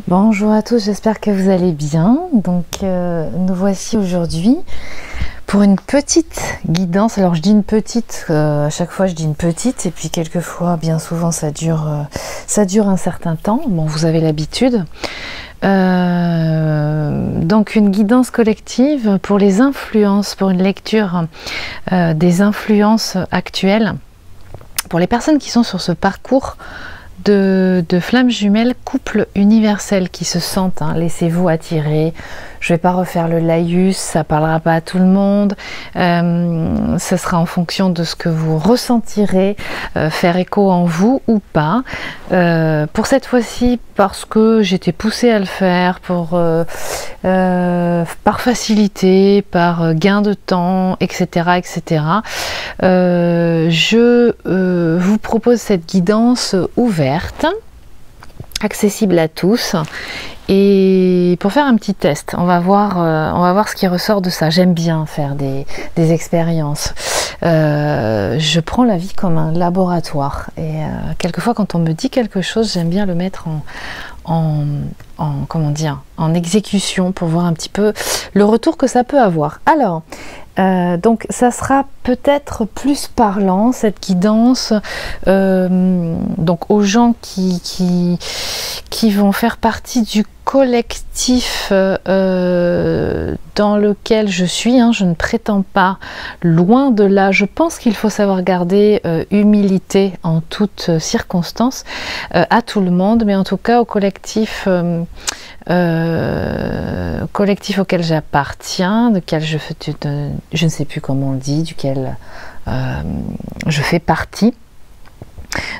Bonjour à tous, j'espère que vous allez bien. Donc nous voici aujourd'hui pour une petite guidance. Alors je dis une petite, à chaque fois je dis une petite et puis quelquefois, bien souvent ça dure un certain temps. Bon, vous avez l'habitude. Donc une guidance collective pour les influences, pour une lecture des influences actuelles, pour les personnes qui sont sur ce parcours de flammes jumelles, couple universel, qui se sentent, laissez-vous attirer. Je vais pas refaire le laïus, ça parlera pas à tout le monde, ce sera en fonction de ce que vous ressentirez, faire écho en vous ou pas. Pour cette fois-ci, parce que j'étais poussée à le faire, par facilité, par gain de temps, etc., etc. Je vous propose cette guidance ouverte, accessible à tous. Et pour faire un petit test, on va voir ce qui ressort de ça. J'aime bien faire des expériences. Je prends la vie comme un laboratoire. Et quelquefois, quand on me dit quelque chose, j'aime bien le mettre en exécution pour voir un petit peu le retour que ça peut avoir. Alors, donc ça sera peut-être plus parlant, cette guidance, donc aux gens qui vont faire partie du collectif dans lequel je suis. Je ne prétends pas, loin de là. Je pense qu'il faut savoir garder humilité en toutes circonstances à tout le monde, mais en tout cas au collectif auquel j'appartiens, je ne sais plus comment on dit, duquel je fais partie.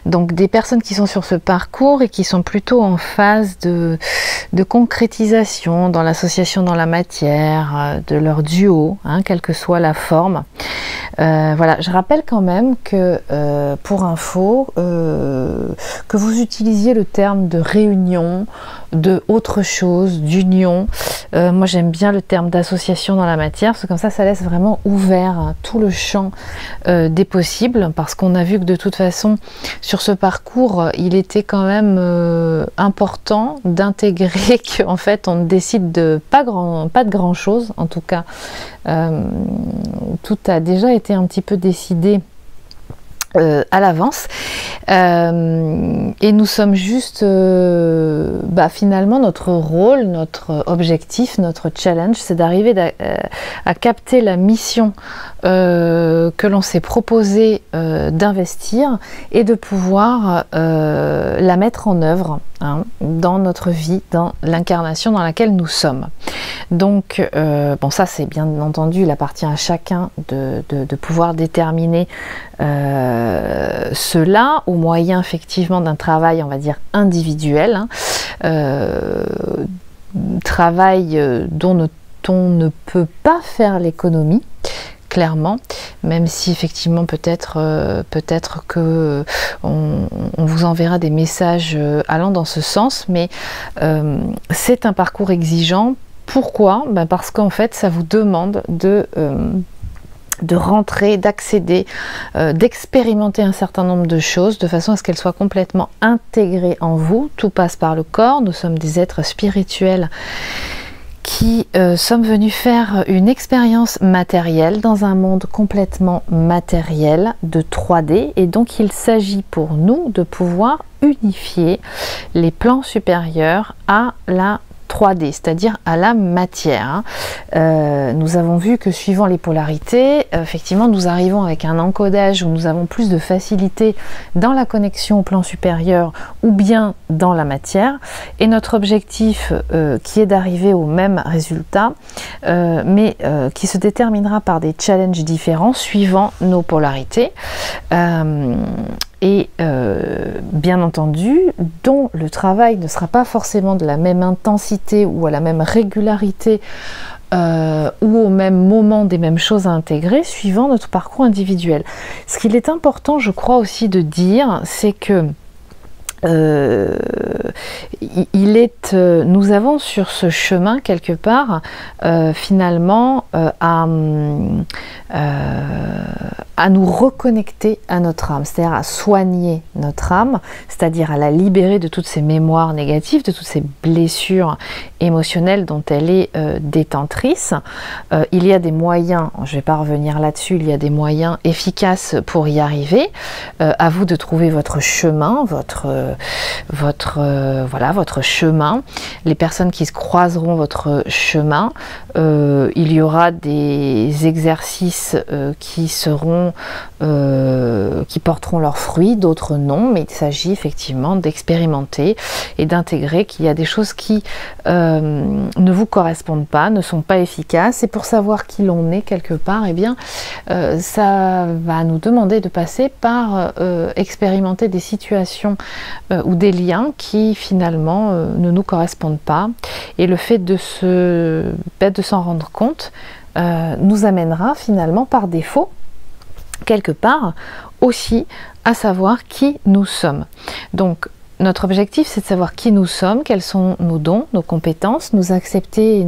Donc des personnes qui sont sur ce parcours et qui sont plutôt en phase de concrétisation dans l'association dans la matière, de leur duo, quelle que soit la forme. Voilà, je rappelle quand même que, pour info, que vous utilisiez le terme de réunion, de autre chose, d'union. Moi j'aime bien le terme d'association dans la matière, parce que comme ça laisse vraiment ouvert tout le champ des possibles, parce qu'on a vu que de toute façon, sur ce parcours, il était quand même important d'intégrer qu'en fait on ne décide de pas de grand chose, en tout cas. Tout a déjà été un petit peu décidé à l'avance, et nous sommes juste finalement notre rôle, notre objectif, notre challenge, c'est d'arriver à capter la mission que l'on s'est proposé d'investir et de pouvoir la mettre en œuvre dans notre vie, dans l'incarnation dans laquelle nous sommes. Donc bon, ça c'est bien entendu, il appartient à chacun de pouvoir déterminer cela au moyen effectivement d'un travail, on va dire, individuel, travail dont on ne peut pas faire l'économie, clairement, même si effectivement peut-être que on vous enverra des messages allant dans ce sens, mais c'est un parcours exigeant. Pourquoi? Parce qu'en fait ça vous demande de rentrer, d'accéder, d'expérimenter un certain nombre de choses de façon à ce qu'elles soient complètement intégrées en vous. Tout passe par le corps, nous sommes des êtres spirituels qui sommes venus faire une expérience matérielle dans un monde complètement matériel de 3D, et donc il s'agit pour nous de pouvoir unifier les plans supérieurs à la 3D, c'est-à-dire à la matière. Nous avons vu que suivant les polarités, effectivement, nous arrivons avec un encodage où nous avons plus de facilité dans la connexion au plan supérieur ou bien dans la matière. Et notre objectif, qui est d'arriver au même résultat, mais qui se déterminera par des challenges différents suivant nos polarités. Et bien entendu, dont le travail ne sera pas forcément de la même intensité ou à la même régularité ou au même moment des mêmes choses à intégrer suivant notre parcours individuel. Ce qu'il est important, je crois aussi de dire, c'est que nous avons sur ce chemin quelque part finalement à nous reconnecter à notre âme, c'est-à-dire à soigner notre âme, c'est-à-dire à la libérer de toutes ces mémoires négatives, de toutes ces blessures émotionnelles dont elle est détentrice. Il y a des moyens, je ne vais pas revenir là-dessus, il y a des moyens efficaces pour y arriver. À vous de trouver votre chemin, votre chemin. Les personnes qui se croiseront votre chemin, il y aura des exercices qui porteront leurs fruits, d'autres non, mais il s'agit effectivement d'expérimenter et d'intégrer qu'il y a des choses qui ne vous correspondent pas, ne sont pas efficaces, et pour savoir qui l'on est quelque part, eh bien, ça va nous demander de passer par expérimenter des situations ou des liens qui finalement ne nous correspondent pas, et le fait de s'en rendre compte nous amènera finalement par défaut quelque part aussi à savoir qui nous sommes. Donc notre objectif, c'est de savoir qui nous sommes, quels sont nos dons, nos compétences, nous accepter et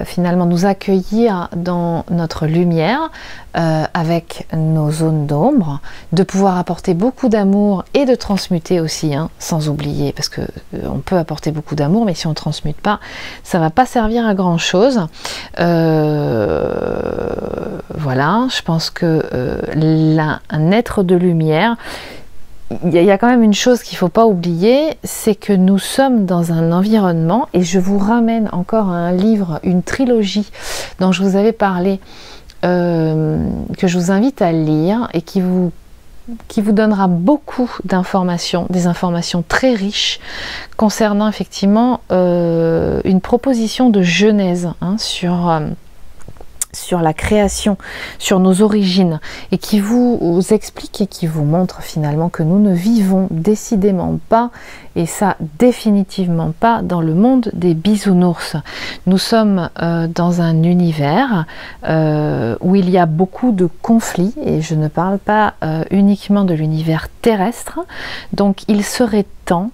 finalement nous accueillir dans notre lumière avec nos zones d'ombre, de pouvoir apporter beaucoup d'amour et de transmuter aussi, hein, sans oublier, parce que on peut apporter beaucoup d'amour, mais si on ne transmute pas, ça ne va pas servir à grand chose. Voilà, je pense que un être de lumière, il y a quand même une chose qu'il ne faut pas oublier, c'est que nous sommes dans un environnement, et je vous ramène encore à un livre, une trilogie dont je vous avais parlé, que je vous invite à lire et qui vous donnera beaucoup d'informations, des informations très riches concernant effectivement une proposition de Genèse, hein, sur la création, sur nos origines, et qui vous explique et qui vous montre finalement que nous ne vivons décidément pas, et ça définitivement pas, dans le monde des bisounours. Nous sommes dans un univers où il y a beaucoup de conflits, et je ne parle pas uniquement de l'univers terrestre. Donc il serait temps,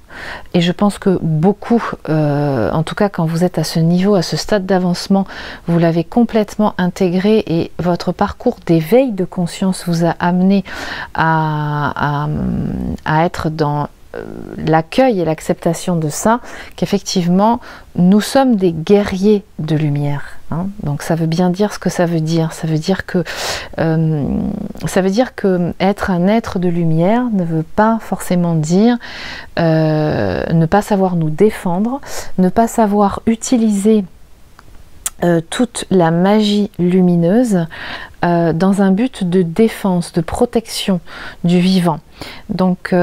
et je pense que beaucoup, en tout cas quand vous êtes à ce niveau, à ce stade d'avancement, vous l'avez complètement intégré, et votre parcours d'éveil de conscience vous a amené à être dans l'accueil et l'acceptation de ça, qu'effectivement nous sommes des guerriers de lumière, hein. Donc ça veut bien dire ce que ça veut dire. Ça veut dire que être un être de lumière ne veut pas forcément dire ne pas savoir nous défendre, ne pas savoir utiliser toute la magie lumineuse dans un but de défense, de protection du vivant. Donc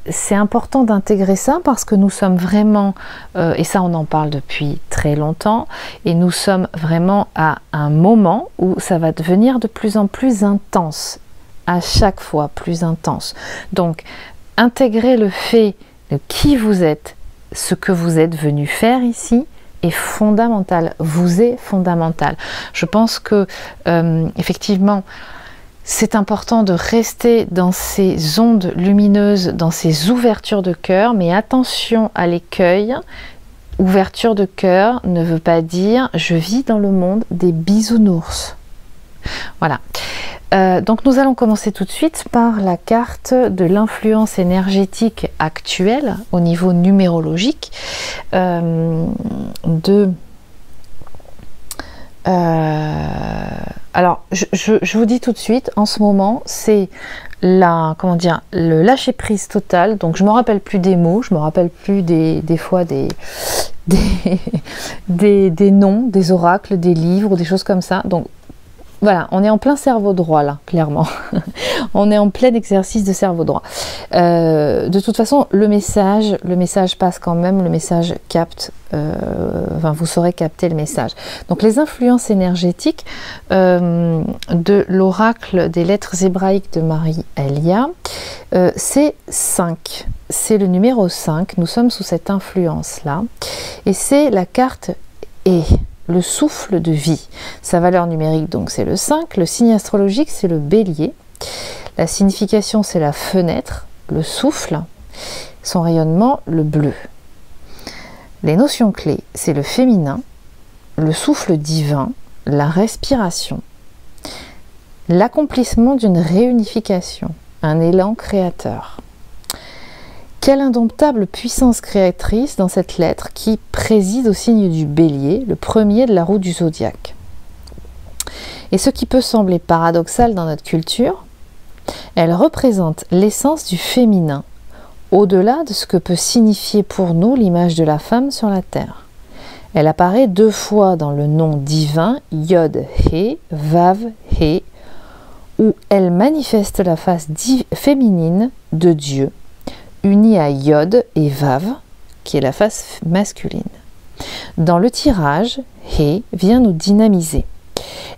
c'est important d'intégrer ça, parce que nous sommes vraiment, et ça on en parle depuis très longtemps, et nous sommes vraiment à un moment où ça va devenir de plus en plus intense, à chaque fois plus intense. Donc intégrer le fait de qui vous êtes, ce que vous êtes venu faire ici, est fondamental, vous est fondamental. Je pense que effectivement c'est important de rester dans ces ondes lumineuses, dans ces ouvertures de cœur, mais attention à l'écueil. Ouverture de cœur ne veut pas dire je vis dans le monde des bisounours. Voilà. Donc nous allons commencer tout de suite par la carte de l'influence énergétique actuelle au niveau numérologique alors je vous dis tout de suite, en ce moment c'est le lâcher prise total. Donc je me rappelle plus des mots, je me rappelle plus des fois des noms, des oracles, des livres, des choses comme ça. Donc voilà, on est en plein cerveau droit là, clairement. On est en plein exercice de cerveau droit. De toute façon, le message passe quand même, le message capte, vous saurez capter le message. Donc les influences énergétiques de l'oracle des lettres hébraïques de Marie Elia, c'est 5. C'est le numéro 5, nous sommes sous cette influence-là. Et c'est la carte E. Le souffle de vie. Sa valeur numérique donc c'est le 5, le signe astrologique c'est le bélier, la signification c'est la fenêtre, le souffle, son rayonnement le bleu. Les notions clés, c'est le féminin, le souffle divin, la respiration, l'accomplissement d'une réunification, un élan créateur. Quelle indomptable puissance créatrice dans cette lettre qui préside au signe du Bélier, le premier de la roue du zodiaque. Et ce qui peut sembler paradoxal dans notre culture, elle représente l'essence du féminin, au-delà de ce que peut signifier pour nous l'image de la femme sur la terre. Elle apparaît 2 fois dans le nom divin Yod-He, Vav-He, où elle manifeste la face féminine de Dieu, unie à Yod et Vav, qui est la face masculine. Dans le tirage, He vient nous dynamiser.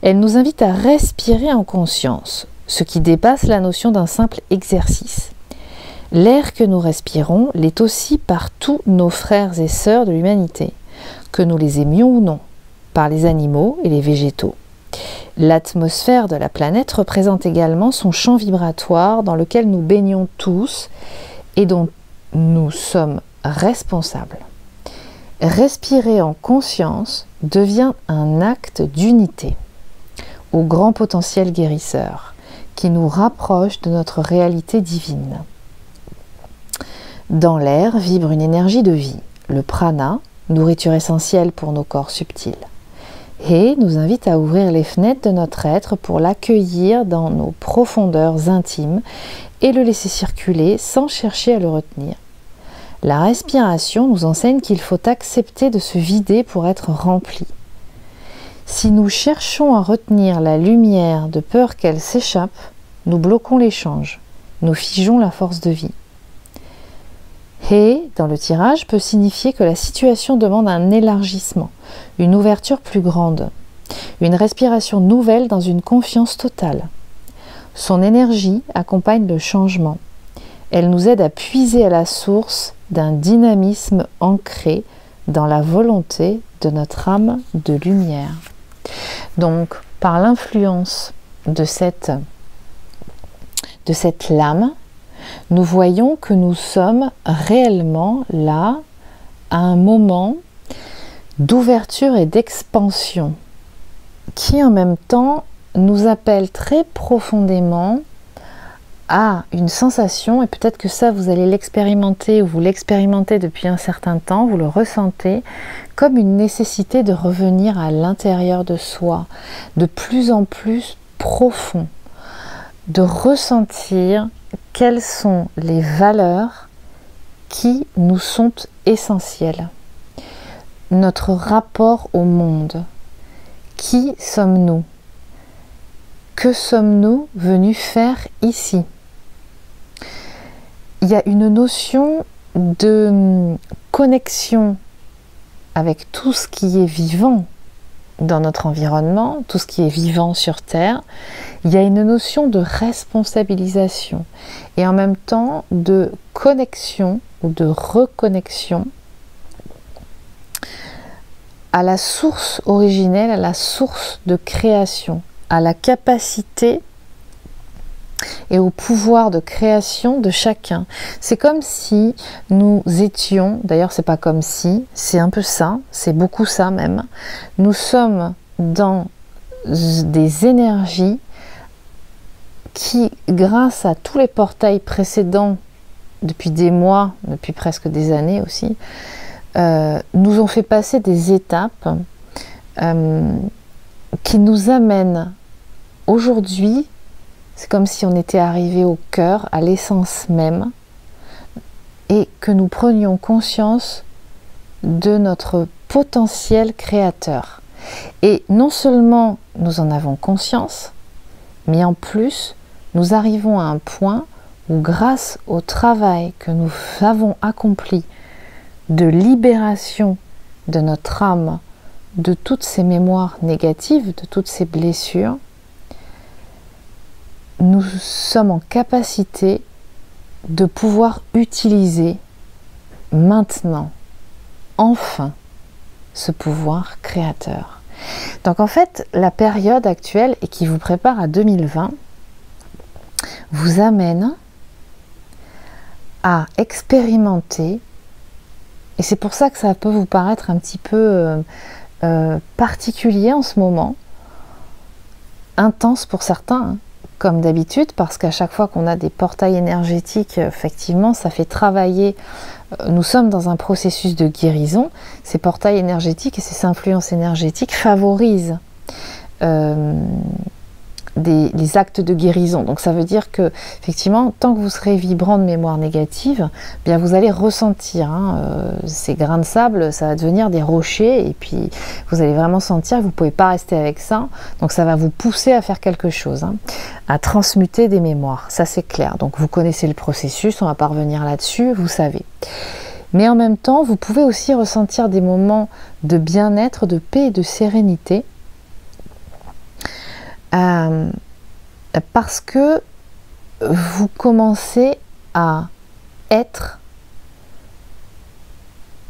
Elle nous invite à respirer en conscience, ce qui dépasse la notion d'un simple exercice. L'air que nous respirons l'est aussi par tous nos frères et sœurs de l'humanité, que nous les aimions ou non, par les animaux et les végétaux. L'atmosphère de la planète représente également son champ vibratoire dans lequel nous baignons tous et dont nous sommes responsables. Respirer en conscience devient un acte d'unité, au grand potentiel guérisseur, qui nous rapproche de notre réalité divine. Dans l'air vibre une énergie de vie, le prana, nourriture essentielle pour nos corps subtils. He nous invite à ouvrir les fenêtres de notre être pour l'accueillir dans nos profondeurs intimes et le laisser circuler sans chercher à le retenir. La respiration nous enseigne qu'il faut accepter de se vider pour être rempli. Si nous cherchons à retenir la lumière de peur qu'elle s'échappe, nous bloquons l'échange, nous figeons la force de vie. He, dans le tirage, peut signifier que la situation demande un élargissement, une ouverture plus grande, une respiration nouvelle dans une confiance totale. Son énergie accompagne le changement. Elle nous aide à puiser à la source d'un dynamisme ancré dans la volonté de notre âme de lumière. Donc, par l'influence de cette lame, nous voyons que nous sommes réellement là à un moment d'ouverture et d'expansion qui en même temps nous appelle très profondément à une sensation, et peut-être que ça vous allez l'expérimenter ou vous l'expérimentez depuis un certain temps, vous le ressentez comme une nécessité de revenir à l'intérieur de soi, de plus en plus profond, de ressentir quelles sont les valeurs qui nous sont essentielles. Notre rapport au monde. Qui sommes-nous? Que sommes-nous venus faire ici? Il y a une notion de connexion avec tout ce qui est vivant dans notre environnement, tout ce qui est vivant sur Terre. Il y a une notion de responsabilisation et en même temps de connexion ou de reconnexion à la source originelle, à la source de création, à la capacité et au pouvoir de création de chacun. C'est comme si nous étions, d'ailleurs c'est pas comme si, c'est un peu ça, c'est beaucoup ça même, nous sommes dans des énergies qui, grâce à tous les portails précédents, depuis des mois, depuis presque des années aussi, nous ont fait passer des étapes qui nous amènent aujourd'hui, c'est comme si on était arrivé au cœur, à l'essence même, et que nous prenions conscience de notre potentiel créateur. Et non seulement nous en avons conscience, mais en plus, nous arrivons à un point où, grâce au travail que nous avons accompli de libération de notre âme, de toutes ces mémoires négatives, de toutes ces blessures, nous sommes en capacité de pouvoir utiliser maintenant, enfin, ce pouvoir créateur. Donc en fait, la période actuelle et qui vous prépare à 2020 vous amène à expérimenter, et Et c'est pour ça que ça peut vous paraître un petit peu particulier en ce moment, intense pour certains, hein, comme d'habitude, parce qu'à chaque fois qu'on a des portails énergétiques, effectivement, ça fait travailler. Nous sommes dans un processus de guérison. Ces portails énergétiques et ces influences énergétiques favorisent les actes de guérison. Donc ça veut dire que, effectivement, tant que vous serez vibrant de mémoire négative, bien vous allez ressentir ces grains de sable, ça va devenir des rochers, et puis vous allez vraiment sentir que vous ne pouvez pas rester avec ça. Donc ça va vous pousser à faire quelque chose, à transmuter des mémoires. Ça c'est clair. Donc vous connaissez le processus, on ne va pas revenir là-dessus, vous savez. Mais en même temps, vous pouvez aussi ressentir des moments de bien-être, de paix et de sérénité. Parce que vous commencez à être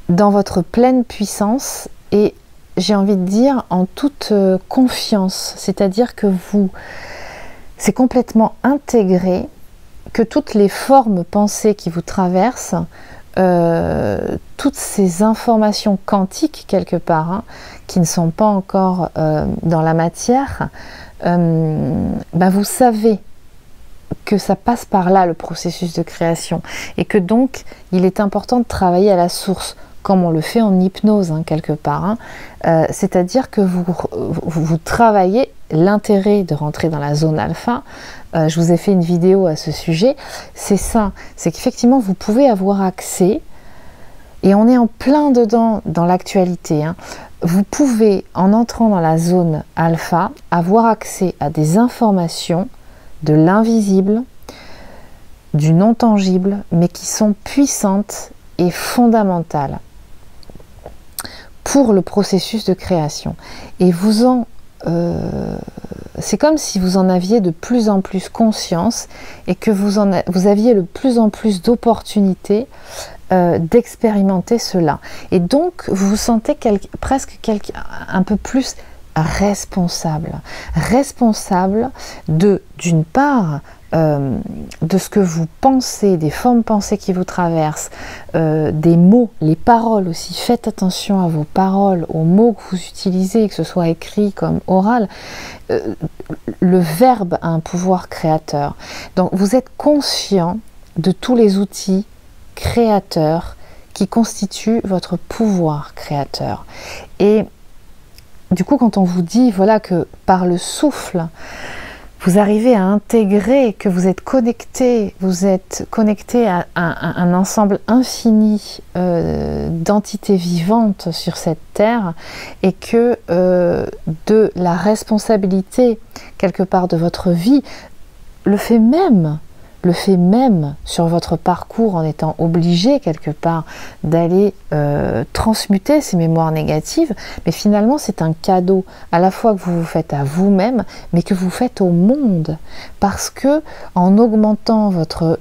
dans votre pleine puissance et j'ai envie de dire en toute confiance, c'est-à-dire que c'est complètement intégré, que toutes les formes pensées qui vous traversent, toutes ces informations quantiques quelque part, qui ne sont pas encore dans la matière, vous savez que ça passe par là le processus de création et que donc il est important de travailler à la source comme on le fait en hypnose quelque part, c'est-à-dire que vous travaillez l'intérêt de rentrer dans la zone alpha. Je vous ai fait une vidéo à ce sujet, c'est ça, c'est qu'effectivement vous pouvez avoir accès, et on est en plein dedans dans l'actualité, vous pouvez, en entrant dans la zone alpha, avoir accès à des informations de l'invisible, du non tangible, mais qui sont puissantes et fondamentales pour le processus de création. Et c'est comme si vous en aviez de plus en plus conscience et que vous aviez de plus en plus d'opportunités d'expérimenter cela. Et donc, vous vous sentez presque un peu plus responsable d'une part, de ce que vous pensez, des formes pensées qui vous traversent, des mots, les paroles aussi. Faites attention à vos paroles, aux mots que vous utilisez, que ce soit écrit comme oral. Le verbe a un pouvoir créateur. Donc vous êtes conscient de tous les outils créateurs qui constituent votre pouvoir créateur. Et du coup, quand on vous dit voilà que par le souffle, vous arrivez à intégrer, que vous êtes connecté à un ensemble infini d'entités vivantes sur cette terre, et que de la responsabilité quelque part de votre vie, le fait même sur votre parcours en étant obligé quelque part d'aller transmuter ces mémoires négatives, mais finalement c'est un cadeau à la fois que vous vous faites à vous-même, mais que vous faites au monde, parce que en augmentant votre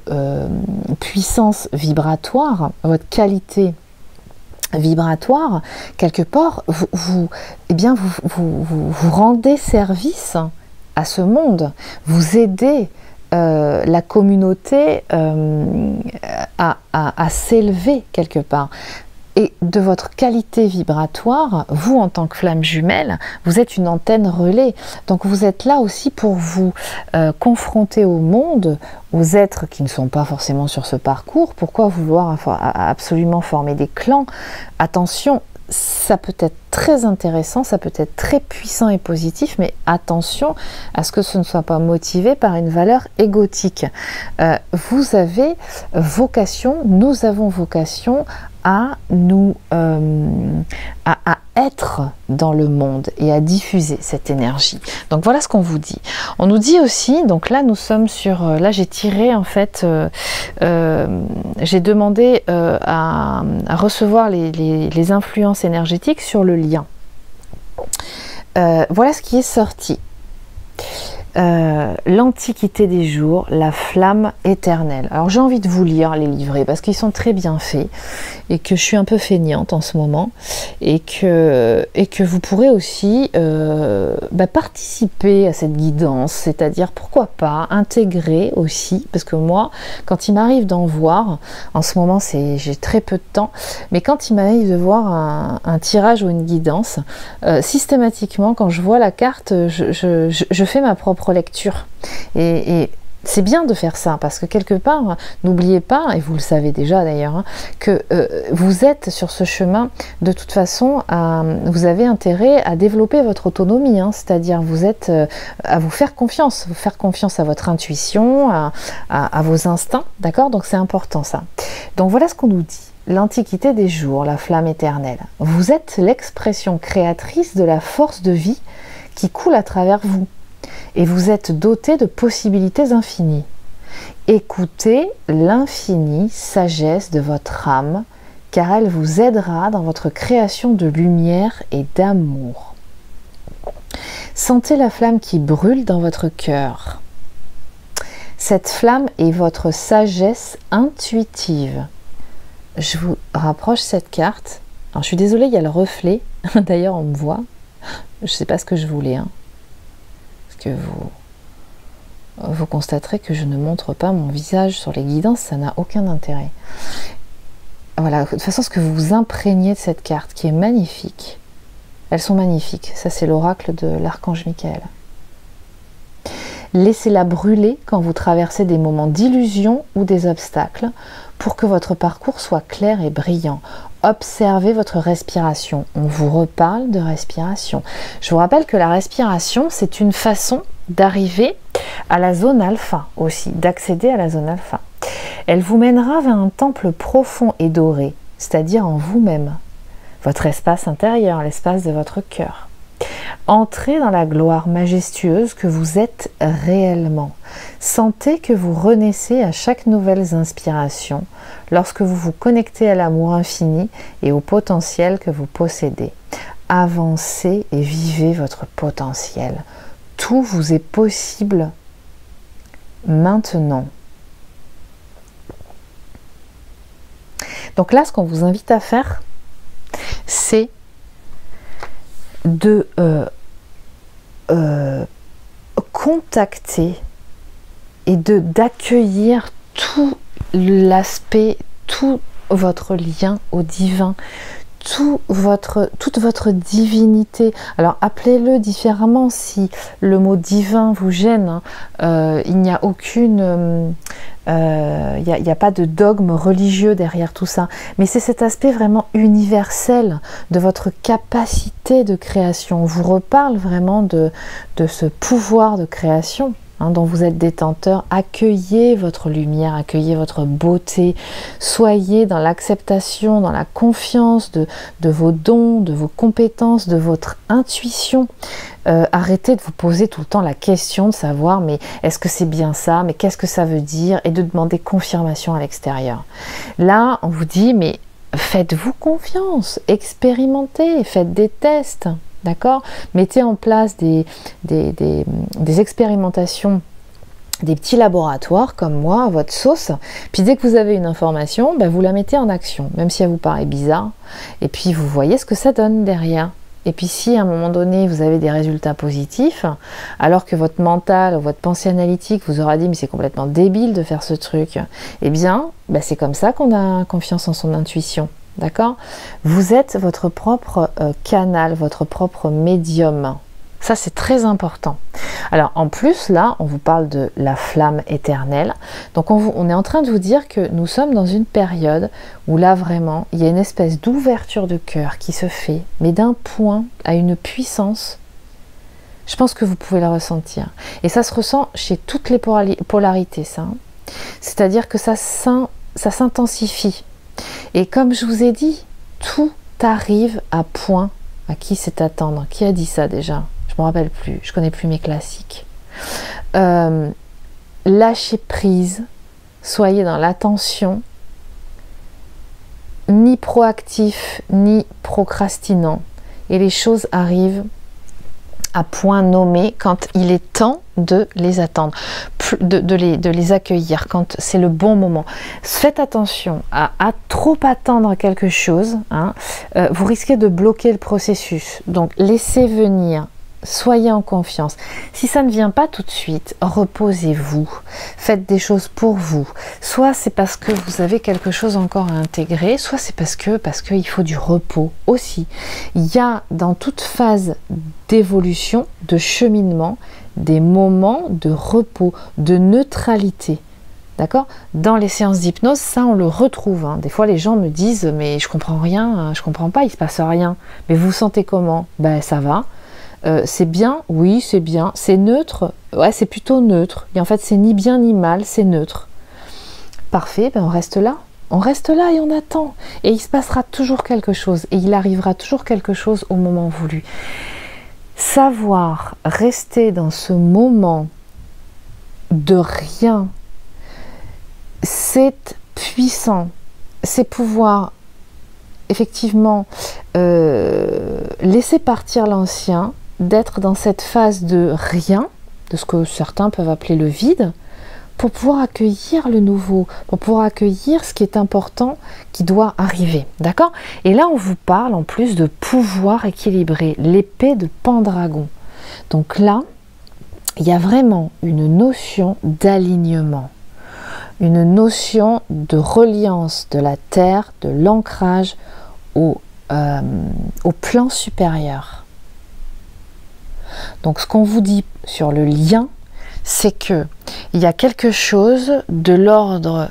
puissance vibratoire, votre qualité vibratoire, quelque part vous rendez service à ce monde, vous aidez la communauté à s'élever quelque part. Et de votre qualité vibratoire, vous en tant que flamme jumelle, vous êtes une antenne relais. Donc vous êtes là aussi pour vous confronter au monde, aux êtres qui ne sont pas forcément sur ce parcours. Pourquoi vouloir absolument former des clans? Attention, ça peut être très intéressant, ça peut être très puissant et positif, mais attention à ce que ce ne soit pas motivé par une valeur égotique. Vous avez vocation, nous avons vocation à être dans le monde et à diffuser cette énergie. Donc voilà ce qu'on vous dit. On nous dit aussi, donc là nous sommes sur, là j'ai tiré en fait, j'ai demandé à recevoir les influences énergétiques sur le lien. Voilà ce qui est sorti. L'Antiquité des jours, la flamme éternelle. Alors j'ai envie de vous lire les livrets parce qu'ils sont très bien faits et que je suis un peu feignante en ce moment et que vous pourrez aussi participer à cette guidance, c'est-à-dire pourquoi pas intégrer aussi, parce que moi quand il m'arrive d'en voir, en ce moment j'ai très peu de temps, mais quand il m'arrive de voir un tirage ou une guidance, systématiquement quand je vois la carte, je fais ma propre lecture et c'est bien de faire ça parce que quelque part, n'oubliez pas, et vous le savez déjà d'ailleurs, hein, que vous êtes sur ce chemin de toute façon, vous avez intérêt à développer votre autonomie, hein, c'est-à-dire vous êtes à vous faire confiance à votre intuition, à vos instincts, d'accord? Donc c'est important ça. Donc voilà ce qu'on nous dit. L'Antiquité des jours, la flamme éternelle. Vous êtes l'expression créatrice de la force de vie qui coule à travers vous. Et vous êtes doté de possibilités infinies. Écoutez l'infinie sagesse de votre âme, car elle vous aidera dans votre création de lumière et d'amour. Sentez la flamme qui brûle dans votre cœur. Cette flamme est votre sagesse intuitive. Je vous rapproche cette carte. Alors je suis désolée, il y a le reflet. D'ailleurs, on me voit. Je ne sais pas ce que je voulais, hein. Que vous constaterez que je ne montre pas mon visage sur les guidances, ça n'a aucun intérêt. Voilà, de toute façon, ce que vous vous imprégnez de cette carte, qui est magnifique, elles sont magnifiques, ça c'est l'oracle de l'archange Michael. Laissez-la brûler quand vous traversez des moments d'illusion ou des obstacles, pour que votre parcours soit clair et brillant. Observez votre respiration. On vous reparle de respiration. Je vous rappelle que la respiration, c'est une façon d'arriver à la zone alpha aussi, d'accéder à la zone alpha. Elle vous mènera vers un temple profond et doré, c'est-à-dire en vous-même, votre espace intérieur, l'espace de votre cœur. Entrez dans la gloire majestueuse que vous êtes réellement. Sentez que vous renaissez à chaque nouvelle inspiration lorsque vous vous connectez à l'amour infini et au potentiel que vous possédez. Avancez et vivez votre potentiel. Tout vous est possible maintenant. Donc là, ce qu'on vous invite à faire, c'est de contacter et d'accueillir tout l'aspect, tout votre lien au divin, toute votre divinité. Alors appelez-le différemment si le mot divin vous gêne, hein. Il n'y a aucune... il n'y a pas de dogme religieux derrière tout ça, mais c'est cet aspect vraiment universel de votre capacité de création. On vous reparle vraiment de ce pouvoir de création, hein, dont vous êtes détenteur. Accueillez votre lumière, accueillez votre beauté, soyez dans l'acceptation, dans la confiance de vos dons, de vos compétences, de votre intuition. Arrêtez de vous poser tout le temps la question de savoir mais est-ce que c'est bien ça, mais qu'est-ce que ça veut dire, et de demander confirmation à l'extérieur. Là, on vous dit mais faites-vous confiance, expérimentez, faites des tests, d'accord? Mettez en place des expérimentations, des petits laboratoires comme moi, à votre sauce, puis dès que vous avez une information, vous la mettez en action, même si elle vous paraît bizarre, et puis vous voyez ce que ça donne derrière. Et puis si à un moment donné vous avez des résultats positifs, alors que votre mental ou votre pensée analytique vous aura dit mais c'est complètement débile de faire ce truc, eh bien c'est comme ça qu'on a confiance en son intuition, d'accord? Vous êtes votre propre canal, votre propre médium. Ça, c'est très important. Alors, en plus, là, on vous parle de la flamme éternelle. Donc, on est en train de vous dire que nous sommes dans une période où là, vraiment, il y a une espèce d'ouverture de cœur qui se fait, mais d'un point à une puissance. Je pense que vous pouvez la ressentir. Et ça se ressent chez toutes les polarités, ça. C'est-à-dire que ça s'intensifie. Et comme je vous ai dit, tout arrive à point. À qui c'est attendre? Qui a dit ça déjà? Je ne me rappelle plus, je ne connais plus mes classiques. Lâchez prise, soyez dans l'attention, ni proactif, ni procrastinant. Et les choses arrivent à point nommé quand il est temps de les attendre, de les accueillir, quand c'est le bon moment. Faites attention à trop attendre quelque chose, hein. Vous risquez de bloquer le processus. Donc laissez venir, soyez en confiance. Si ça ne vient pas tout de suite, reposez-vous, faites des choses pour vous. Soit c'est parce que vous avez quelque chose encore à intégrer, soit c'est parce qu'il faut du repos aussi. Il y a dans toute phase d'évolution, de cheminement, des moments de repos, de neutralité. D'accord? Dans les séances d'hypnose, ça on le retrouve, hein. Des fois les gens me disent mais je comprends rien, je comprends pas, il se passe rien. Mais vous vous sentez comment? Ben ça va. C'est bien, oui c'est bien. C'est neutre, ouais c'est plutôt neutre. Et en fait c'est ni bien ni mal, c'est neutre. Parfait, ben on reste là. On reste là et on attend. Et il se passera toujours quelque chose. Et il arrivera toujours quelque chose au moment voulu. Savoir rester dans ce moment de rien, c'est puissant. C'est pouvoir effectivement laisser partir l'ancien, d'être dans cette phase de rien, de ce que certains peuvent appeler le vide, pour pouvoir accueillir le nouveau, pour pouvoir accueillir ce qui est important, qui doit arriver. D'accord? Et là, on vous parle en plus de pouvoir équilibrer, l'épée de Pendragon. Donc là, il y a vraiment une notion d'alignement, une notion de reliance de la Terre, de l'ancrage au plan supérieur. Donc ce qu'on vous dit sur le lien, c'est que il y a quelque chose de l'ordre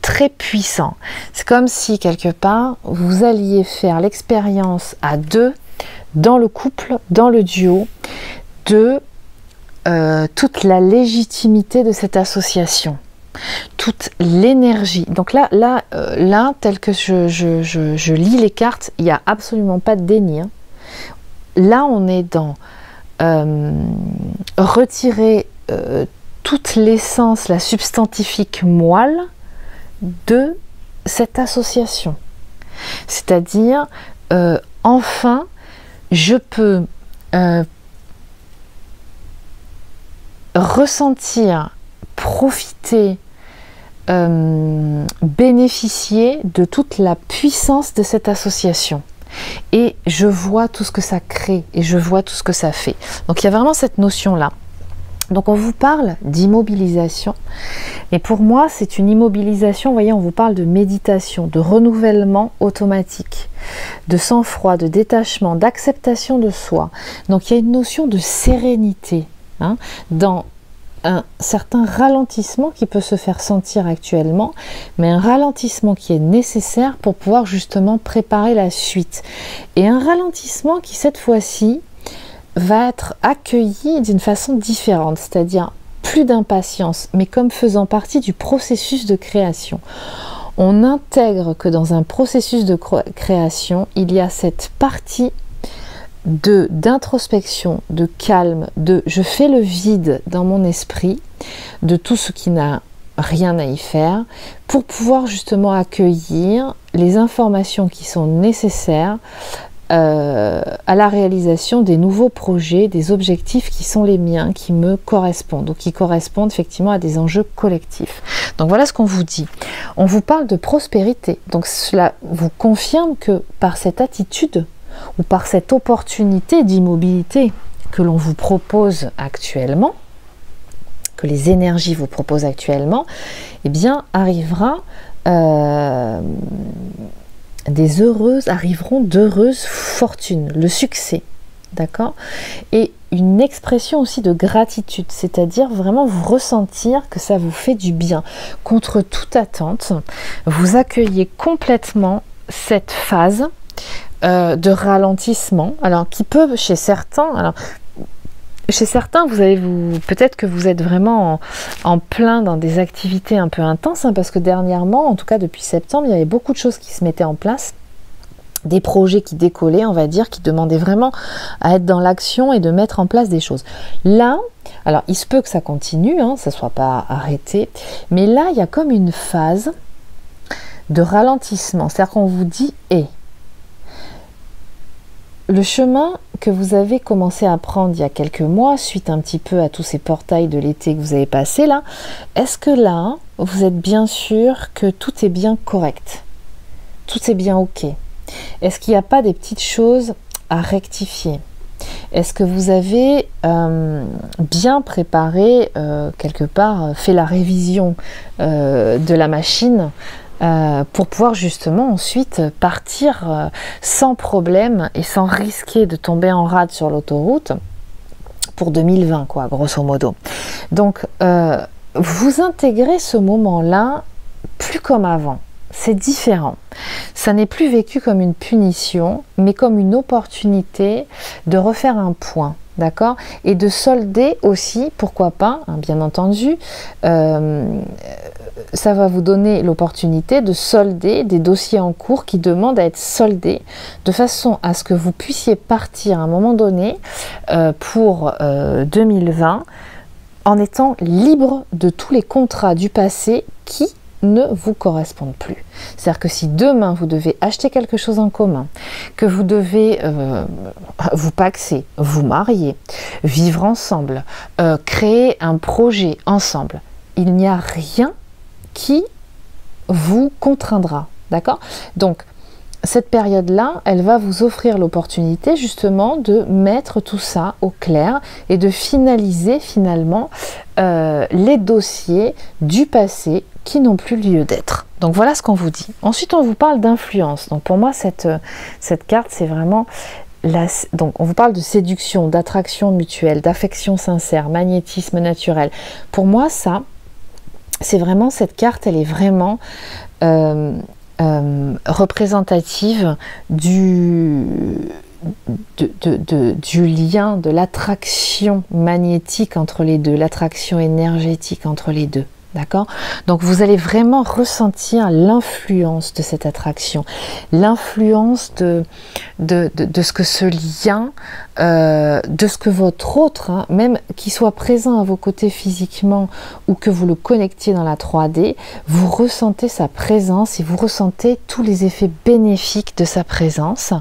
très puissant. C'est comme si quelque part vous alliez faire l'expérience à deux, dans le couple, dans le duo, de toute la légitimité de cette association, toute l'énergie. Donc là, tel que je lis les cartes, il n'y a absolument pas de déni, hein. Là, on est dans retirer toute l'essence, la substantifique moelle de cette association. C'est-à-dire, enfin, je peux ressentir, profiter, bénéficier de toute la puissance de cette association. Et je vois tout ce que ça crée et je vois tout ce que ça fait. Donc il y a vraiment cette notion-là. Donc on vous parle d'immobilisation. Et pour moi, c'est une immobilisation, vous voyez, on vous parle de méditation, de renouvellement automatique, de sang-froid, de détachement, d'acceptation de soi. Donc il y a une notion de sérénité, hein, dans un certain ralentissement qui peut se faire sentir actuellement, mais un ralentissement qui est nécessaire pour pouvoir justement préparer la suite. Et un ralentissement qui, cette fois-ci, va être accueilli d'une façon différente, c'est-à-dire plus d'impatience, mais comme faisant partie du processus de création. On intègre que dans un processus de création, il y a cette partie d'introspection, de calme, de je fais le vide dans mon esprit de tout ce qui n'a rien à y faire pour pouvoir justement accueillir les informations qui sont nécessaires à la réalisation des nouveaux projets, des objectifs qui sont les miens, qui me correspondent, donc qui correspondent effectivement à des enjeux collectifs. Donc voilà ce qu'on vous dit. On vous parle de prospérité, donc cela vous confirme que par cette attitude ou par cette opportunité d'immobilité que l'on vous propose actuellement, que les énergies vous proposent actuellement, eh bien arrivera arriveront d'heureuses fortunes, le succès, d'accord? Et une expression aussi de gratitude, c'est-à-dire vraiment vous ressentir que ça vous fait du bien. Contre toute attente, vous accueillez complètement cette phase de ralentissement, alors qui peut chez certains, peut-être que vous êtes vraiment en plein dans des activités un peu intenses, hein, parce que dernièrement, en tout cas depuis septembre, il y avait beaucoup de choses qui se mettaient en place, des projets qui décollaient, on va dire, qui demandaient vraiment à être dans l'action et de mettre en place des choses. Là, alors il se peut que ça continue, hein, ça ne soit pas arrêté, mais là, il y a comme une phase de ralentissement, c'est-à-dire qu'on vous dit le chemin que vous avez commencé à prendre il y a quelques mois, suite un petit peu à tous ces portails de l'été que vous avez passé là, est-ce que là, vous êtes bien sûr que tout est bien correct? Tout est bien ok? Est-ce qu'il n'y a pas des petites choses à rectifier? Est-ce que vous avez bien préparé, quelque part, fait la révision de la machine pour pouvoir justement ensuite partir sans problème et sans risquer de tomber en rade sur l'autoroute pour 2020, quoi, grosso modo. Donc, vous intégrez ce moment-là plus comme avant. C'est différent. Ça n'est plus vécu comme une punition, mais comme une opportunité de refaire un point, d'accord? Et de solder aussi, pourquoi pas, hein, bien entendu, ça va vous donner l'opportunité de solder des dossiers en cours qui demandent à être soldés, de façon à ce que vous puissiez partir à un moment donné pour 2020 en étant libre de tous les contrats du passé qui ne vous correspondent plus. C'est-à-dire que si demain vous devez acheter quelque chose en commun, que vous devez vous paxer, vous marier, vivre ensemble, créer un projet ensemble, il n'y a rien qui vous contraindra. D'accord? Donc, cette période-là, elle va vous offrir l'opportunité justement de mettre tout ça au clair et de finaliser finalement les dossiers du passé qui n'ont plus lieu d'être. Donc voilà ce qu'on vous dit. Ensuite, on vous parle d'influence. Donc pour moi, cette carte, c'est vraiment... Donc on vous parle de séduction, d'attraction mutuelle, d'affection sincère, magnétisme naturel. Pour moi, ça, c'est vraiment cette carte, elle est vraiment... représentative du lien, de l'attraction magnétique entre les deux, l'attraction énergétique entre les deux. D'accord? Donc vous allez vraiment ressentir l'influence de cette attraction, l'influence de ce que ce lien, de ce que votre autre, hein, même qu'il soit présent à vos côtés physiquement ou que vous le connectiez dans la 3D, vous ressentez sa présence et vous ressentez tous les effets bénéfiques de sa présence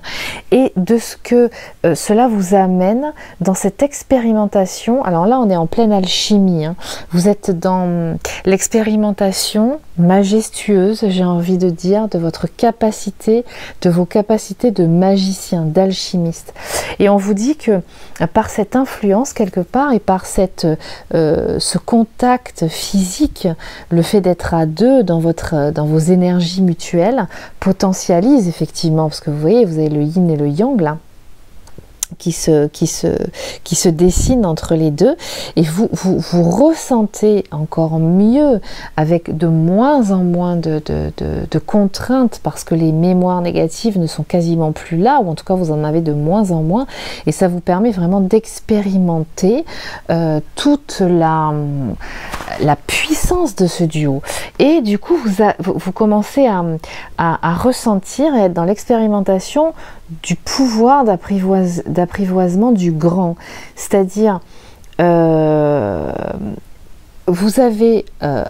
et de ce que cela vous amène dans cette expérimentation. Alors là, on est en pleine alchimie, hein. Vous êtes dans l'expérimentation majestueuse, j'ai envie de dire, de votre capacité, de vos capacités de magicien, d'alchimiste. Et on vous dit que par cette influence quelque part et par ce contact physique, le fait d'être à deux dans vos énergies mutuelles potentialise effectivement, parce que vous voyez, vous avez le yin et le yang là, qui se dessine entre les deux, et vous ressentez encore mieux, avec de moins en moins de contraintes, parce que les mémoires négatives ne sont quasiment plus là, ou en tout cas vous en avez de moins en moins, et ça vous permet vraiment d'expérimenter toute la puissance de ce duo. Et du coup vous commencez à ressentir et être dans l'expérimentation du pouvoir d'apprivoisement du grand. C'est-à-dire, vous avez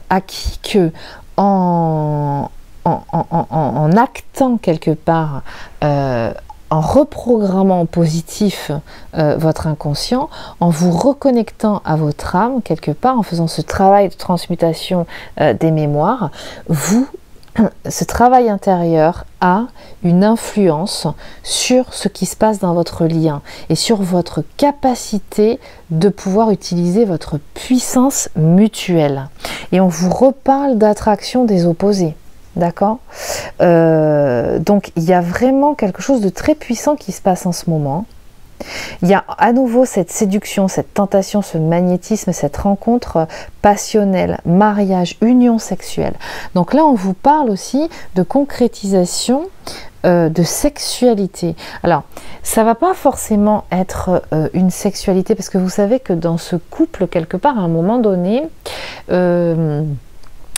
acquis que en actant quelque part, en reprogrammant en positif votre inconscient, en vous reconnectant à votre âme quelque part, en faisant ce travail de transmutation des mémoires, ce travail intérieur a une influence sur ce qui se passe dans votre lien et sur votre capacité de pouvoir utiliser votre puissance mutuelle. Et on vous reparle d'attraction des opposés. D'accord? Donc il y a vraiment quelque chose de très puissant qui se passe en ce moment. Il y a à nouveau cette séduction, cette tentation, ce magnétisme, cette rencontre passionnelle, mariage, union sexuelle. Donc là, on vous parle aussi de concrétisation de sexualité. Alors, ça va pas forcément être une sexualité, parce que vous savez que dans ce couple, quelque part, à un moment donné,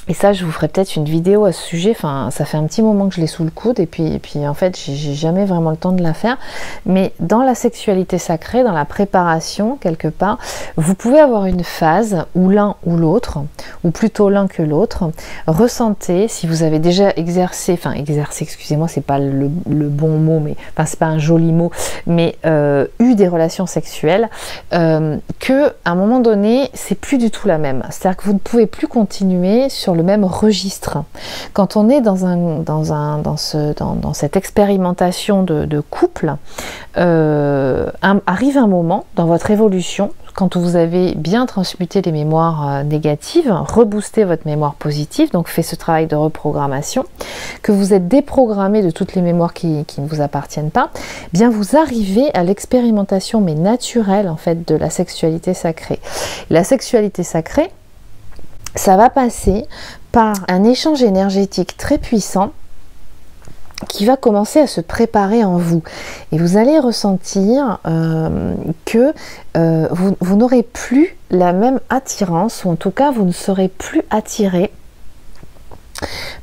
Et ça, je vous ferai peut-être une vidéo à ce sujet. Enfin, ça fait un petit moment que je l'ai sous le coude et puis en fait, j'ai jamais vraiment le temps de la faire. Mais dans la sexualité sacrée, dans la préparation, quelque part, vous pouvez avoir une phase où l'un ou l'autre, ou plutôt l'un que l'autre, ressentez, si vous avez déjà exercé, excusez-moi, c'est pas le bon mot, mais enfin, c'est pas un joli mot, mais eu des relations sexuelles, que à un moment donné, c'est plus du tout la même. C'est-à-dire que vous ne pouvez plus continuer sur le même registre. Quand on est dans cette expérimentation de couple, arrive un moment dans votre évolution, quand vous avez bien transmuté les mémoires négatives, reboosté votre mémoire positive, donc fait ce travail de reprogrammation, que vous êtes déprogrammé de toutes les mémoires qui ne vous appartiennent pas, bien vous arrivez à l'expérimentation mais naturelle en fait de la sexualité sacrée. La sexualité sacrée, ça va passer par un échange énergétique très puissant qui va commencer à se préparer en vous. Et vous allez ressentir que vous n'aurez plus la même attirance, ou en tout cas vous ne serez plus attiré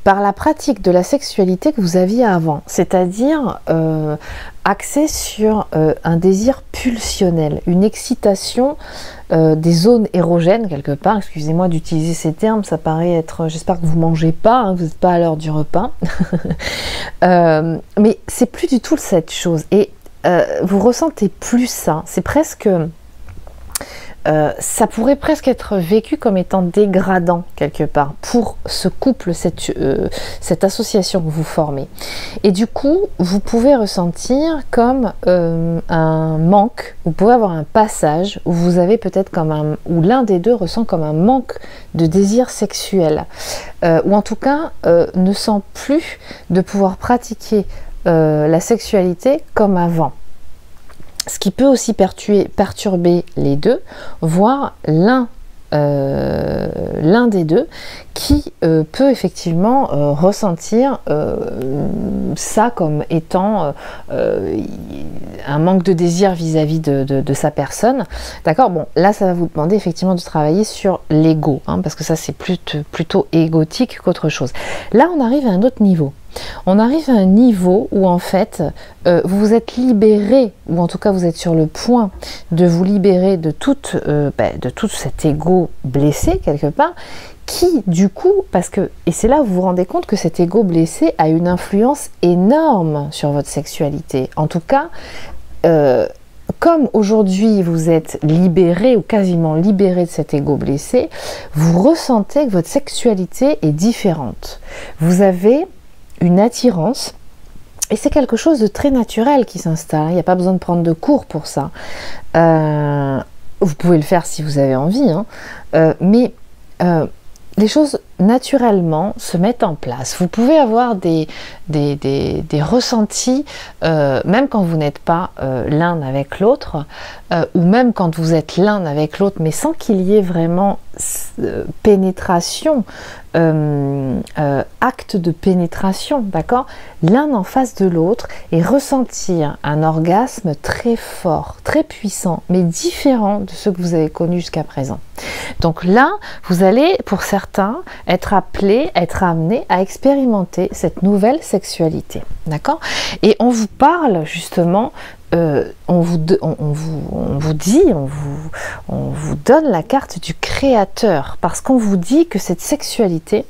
par la pratique de la sexualité que vous aviez avant, c'est-à-dire axé sur un désir pulsionnel, une excitation des zones érogènes quelque part. Excusez-moi d'utiliser ces termes, ça paraît être, j'espère que vous mangez pas, hein, vous n'êtes pas à l'heure du repas, mais c'est plus du tout cette chose, et vous ressentez plus ça, c'est presque... ça pourrait presque être vécu comme étant dégradant quelque part pour ce couple, cette association que vous formez. Et du coup, vous pouvez ressentir comme un manque, vous pouvez avoir un passage où vous avez peut-être où l'un des deux ressent comme un manque de désir sexuel, ou en tout cas ne sent plus de pouvoir pratiquer la sexualité comme avant. Ce qui peut aussi perturber les deux, voire l'un des deux qui peut effectivement ressentir ça comme étant un manque de désir vis-à-vis de sa personne. D'accord? Bon, là ça va vous demander effectivement de travailler sur l'ego, hein, parce que ça c'est plutôt égotique qu'autre chose. Là on arrive à un autre niveau. On arrive à un niveau où en fait vous vous êtes libéré, ou en tout cas vous êtes sur le point de vous libérer de tout cet ego blessé quelque part, qui du coup, et c'est là où vous vous rendez compte que cet ego blessé a une influence énorme sur votre sexualité. En tout cas, comme aujourd'hui vous êtes libéré ou quasiment libéré de cet ego blessé, vous ressentez que votre sexualité est différente. Vous avez une attirance, et c'est quelque chose de très naturel qui s'installe. Il n'y a pas besoin de prendre de cours pour ça. Vous pouvez le faire si vous avez envie, hein. Mais les choses naturellement se mettent en place. Vous pouvez avoir des ressentis, même quand vous n'êtes pas l'un avec l'autre, ou même quand vous êtes l'un avec l'autre, mais sans qu'il y ait vraiment pénétration, acte de pénétration, d'accord, l'un en face de l'autre, et ressentir un orgasme très fort, très puissant, mais différent de ce que vous avez connu jusqu'à présent. Donc là, vous allez, pour certains, être appelés, être amenés à expérimenter cette nouvelle sexualité, d'accord? Et on vous parle justement, on vous donne la carte du créateur, parce qu'on vous dit que cette sexualité,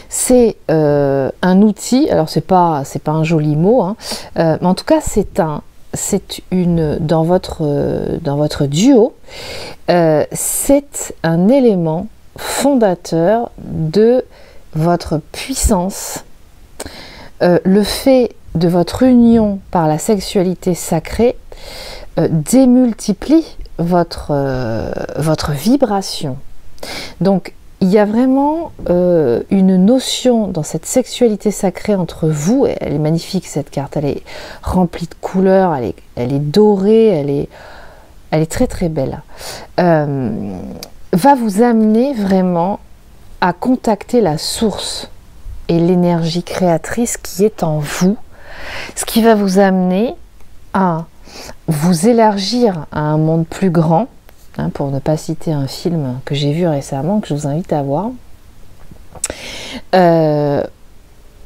c'est un outil. Alors c'est pas un joli mot, hein, mais en tout cas dans votre duo, c'est un élément fondateur de votre puissance. Le fait de votre union par la sexualité sacrée démultiplie votre vibration. Donc il y a vraiment une notion dans cette sexualité sacrée entre vous. Elle est magnifique cette carte, elle est remplie de couleurs, elle est dorée, elle est très très belle. Va vous amener vraiment à contacter la source et l'énergie créatrice qui est en vous, ce qui va vous amener à vous élargir à un monde plus grand, hein, pour ne pas citer un film que j'ai vu récemment, que je vous invite à voir,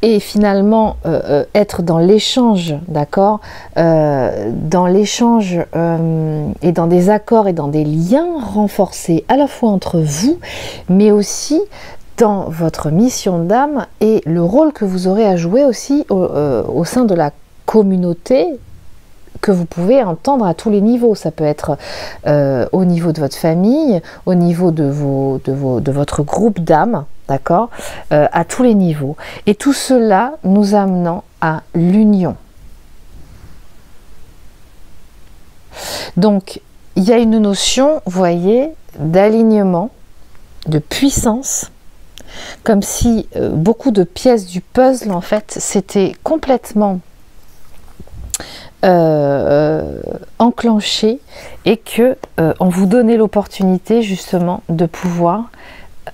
Et finalement être dans l'échange, d'accord, dans l'échange et dans des accords et dans des liens renforcés à la fois entre vous, mais aussi dans votre mission d'âme et le rôle que vous aurez à jouer aussi au sein de la communauté que vous pouvez entendre à tous les niveaux. Ça peut être au niveau de votre famille, au niveau de votre groupe d'âme, d'accord, à tous les niveaux. Et tout cela nous amenant à l'union. Donc, il y a une notion, vous voyez, d'alignement, de puissance, comme si beaucoup de pièces du puzzle, en fait, s'étaient complètement enclenché et que on vous donnait l'opportunité justement de pouvoir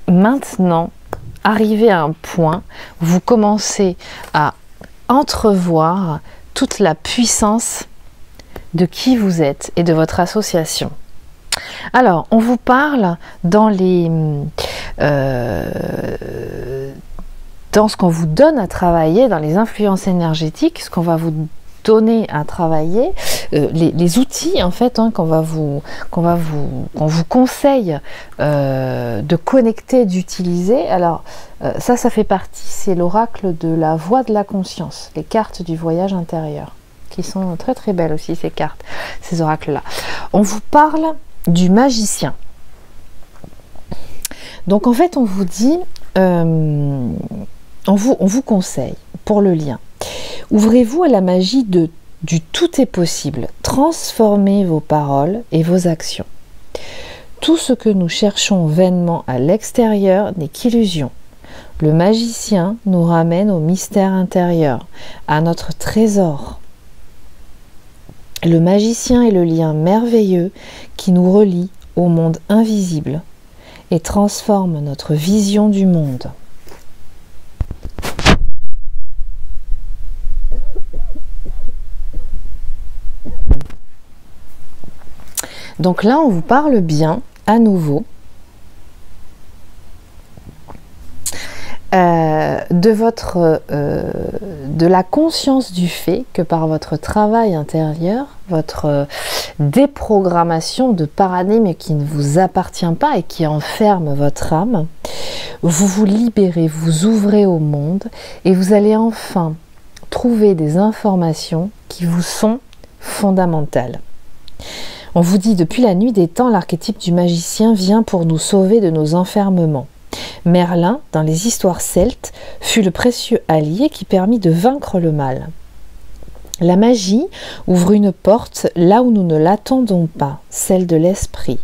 maintenant arriver à un point où vous commencez à entrevoir toute la puissance de qui vous êtes et de votre association. Alors, on vous parle dans les dans ce qu'on vous donne à travailler, dans les influences énergétiques, ce qu'on va vous donner à travailler, les outils en fait qu'on vous conseille de connecter, d'utiliser. Alors ça fait partie, c'est l'oracle de la voie de la conscience, les cartes du voyage intérieur, qui sont très très belles aussi, ces cartes, ces oracles là. On vous parle du magicien. Donc en fait on vous dit, on vous conseille pour le lien, ouvrez-vous à la magie du tout est possible. Transformez vos paroles et vos actions. Tout ce que nous cherchons vainement à l'extérieur n'est qu'illusion. Le magicien nous ramène au mystère intérieur, à notre trésor. Le magicien est le lien merveilleux qui nous relie au monde invisible et transforme notre vision du monde. Donc là, on vous parle bien, à nouveau, de la conscience du fait que par votre travail intérieur, votre déprogrammation de paradigme qui ne vous appartient pas et qui enferme votre âme, vous vous libérez, vous ouvrez au monde et vous allez enfin trouver des informations qui vous sont fondamentales. On vous dit, depuis la nuit des temps, l'archétype du magicien vient pour nous sauver de nos enfermements. Merlin, dans les histoires celtes, fut le précieux allié qui permit de vaincre le mal. La magie ouvre une porte là où nous ne l'attendons pas, celle de l'esprit.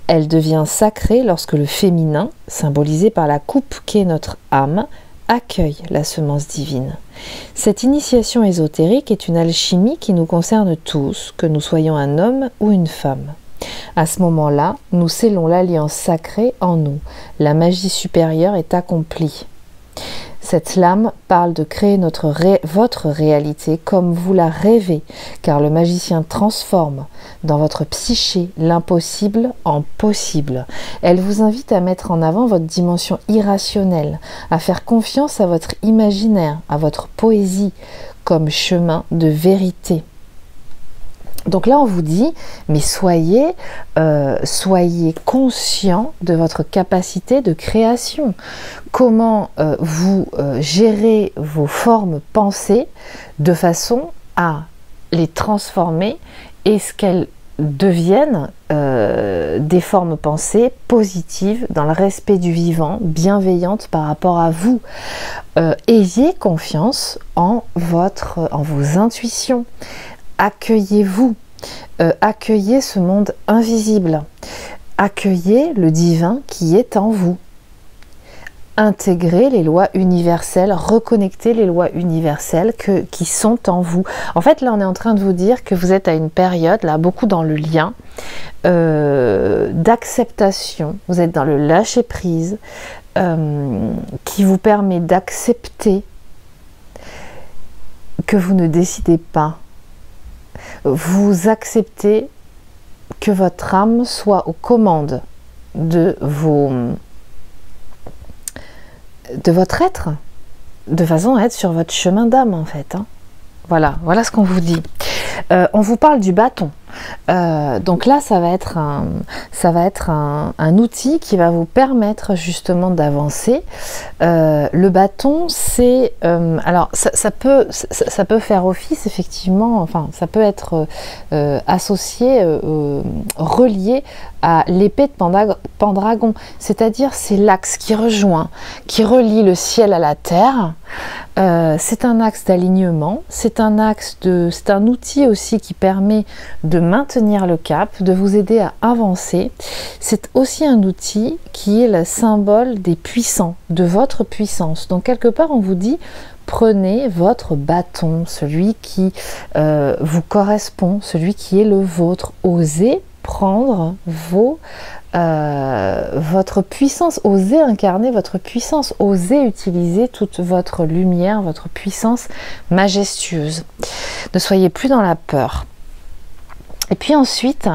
Elle devient sacrée lorsque le féminin, symbolisé par la coupe qu'est notre âme, accueille la semence divine. Cette initiation ésotérique est une alchimie qui nous concerne tous, que nous soyons un homme ou une femme. À ce moment-là, nous scellons l'alliance sacrée en nous. La magie supérieure est accomplie. Cette lame parle de créer votre réalité comme vous la rêvez, car le magicien transforme dans votre psyché l'impossible en possible. Elle vous invite à mettre en avant votre dimension irrationnelle, à faire confiance à votre imaginaire, à votre poésie, comme chemin de vérité. Donc là, on vous dit, mais soyez conscient de votre capacité de création. Comment vous gérez vos formes pensées de façon à les transformer et ce qu'elles deviennent des formes pensées positives, dans le respect du vivant, bienveillantes par rapport à vous. Ayez confiance en vos intuitions. Accueillez-vous, accueillez ce monde invisible, accueillez le divin qui est en vous. Intégrez les lois universelles, reconnectez les lois universelles qui sont en vous. En fait, là, on est en train de vous dire que vous êtes à une période, là, beaucoup dans le lien, d'acceptation. Vous êtes dans le lâcher-prise qui vous permet d'accepter que vous ne décidez pas. Vous acceptez que votre âme soit aux commandes de de votre être, de façon à être sur votre chemin d'âme en fait. Hein. Voilà, voilà ce qu'on vous dit. On vous parle du bâton. Donc là, ça va être un outil qui va vous permettre justement d'avancer. Le bâton, c'est... alors, ça peut faire office, effectivement, enfin, ça peut être associé, relié à l'épée de Pendragon. C'est-à-dire, c'est l'axe qui relie le ciel à la terre. C'est un axe d'alignement, c'est un outil aussi qui permet de maintenir le cap, de vous aider à avancer. C'est aussi un outil qui est le symbole des puissants, de votre puissance. Donc quelque part on vous dit, prenez votre bâton, celui qui vous correspond, celui qui est le vôtre. Osez prendre votre puissance, osez incarner votre puissance, osez utiliser toute votre lumière, votre puissance majestueuse. Ne soyez plus dans la peur. Et puis ensuite,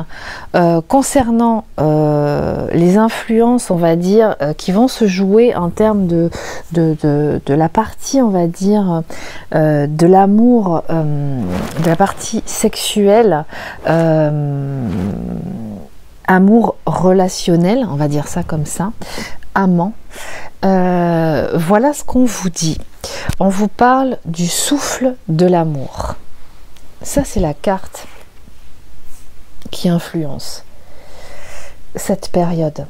concernant les influences, on va dire, qui vont se jouer en termes de la partie, on va dire, de l'amour, de la partie sexuelle, amour relationnel, on va dire ça comme ça, amant, voilà ce qu'on vous dit. On vous parle du souffle de l'amour. Ça, c'est la carte qui influence cette période.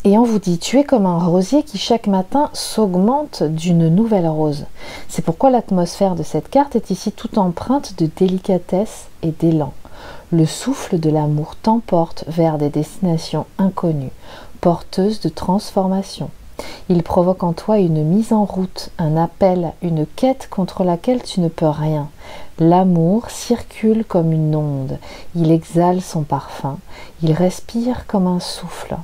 Et on vous dit, tu es comme un rosier qui chaque matin s'augmente d'une nouvelle rose. C'est pourquoi l'atmosphère de cette carte est ici toute empreinte de délicatesse et d'élan. Le souffle de l'amour t'emporte vers des destinations inconnues, porteuses de transformation. Il provoque en toi une mise en route, un appel, une quête contre laquelle tu ne peux rien. L'amour circule comme une onde, il exhale son parfum, il respire comme un souffle.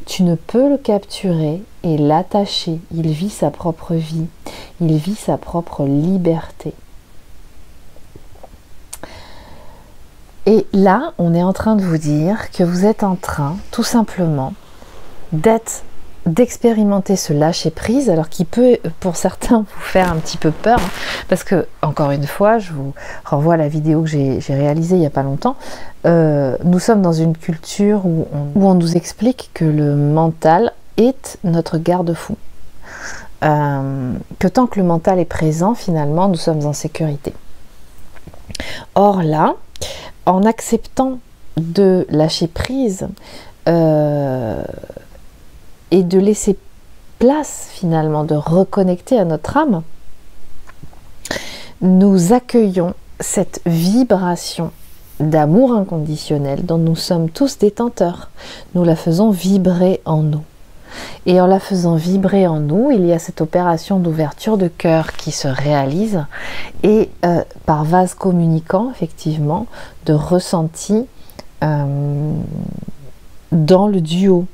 Tu ne peux le capturer et l'attacher, il vit sa propre vie, il vit sa propre liberté. Et là, on est en train de vous dire que vous êtes en train, tout simplement, d'expérimenter ce lâcher-prise, alors qui peut, pour certains, vous faire un petit peu peur, hein, parce que, encore une fois, je vous renvoie à la vidéo que j'ai réalisée il n'y a pas longtemps, nous sommes dans une culture où on nous explique que le mental est notre garde-fou. Que tant que le mental est présent, finalement, nous sommes en sécurité. Or là, en acceptant de lâcher prise et de laisser place finalement, de reconnecter à notre âme, nous accueillons cette vibration d'amour inconditionnel dont nous sommes tous détenteurs. Nous la faisons vibrer en nous. Et en la faisant vibrer en nous, il y a cette opération d'ouverture de cœur qui se réalise et par vase communicant, effectivement, de ressenti dans le duo.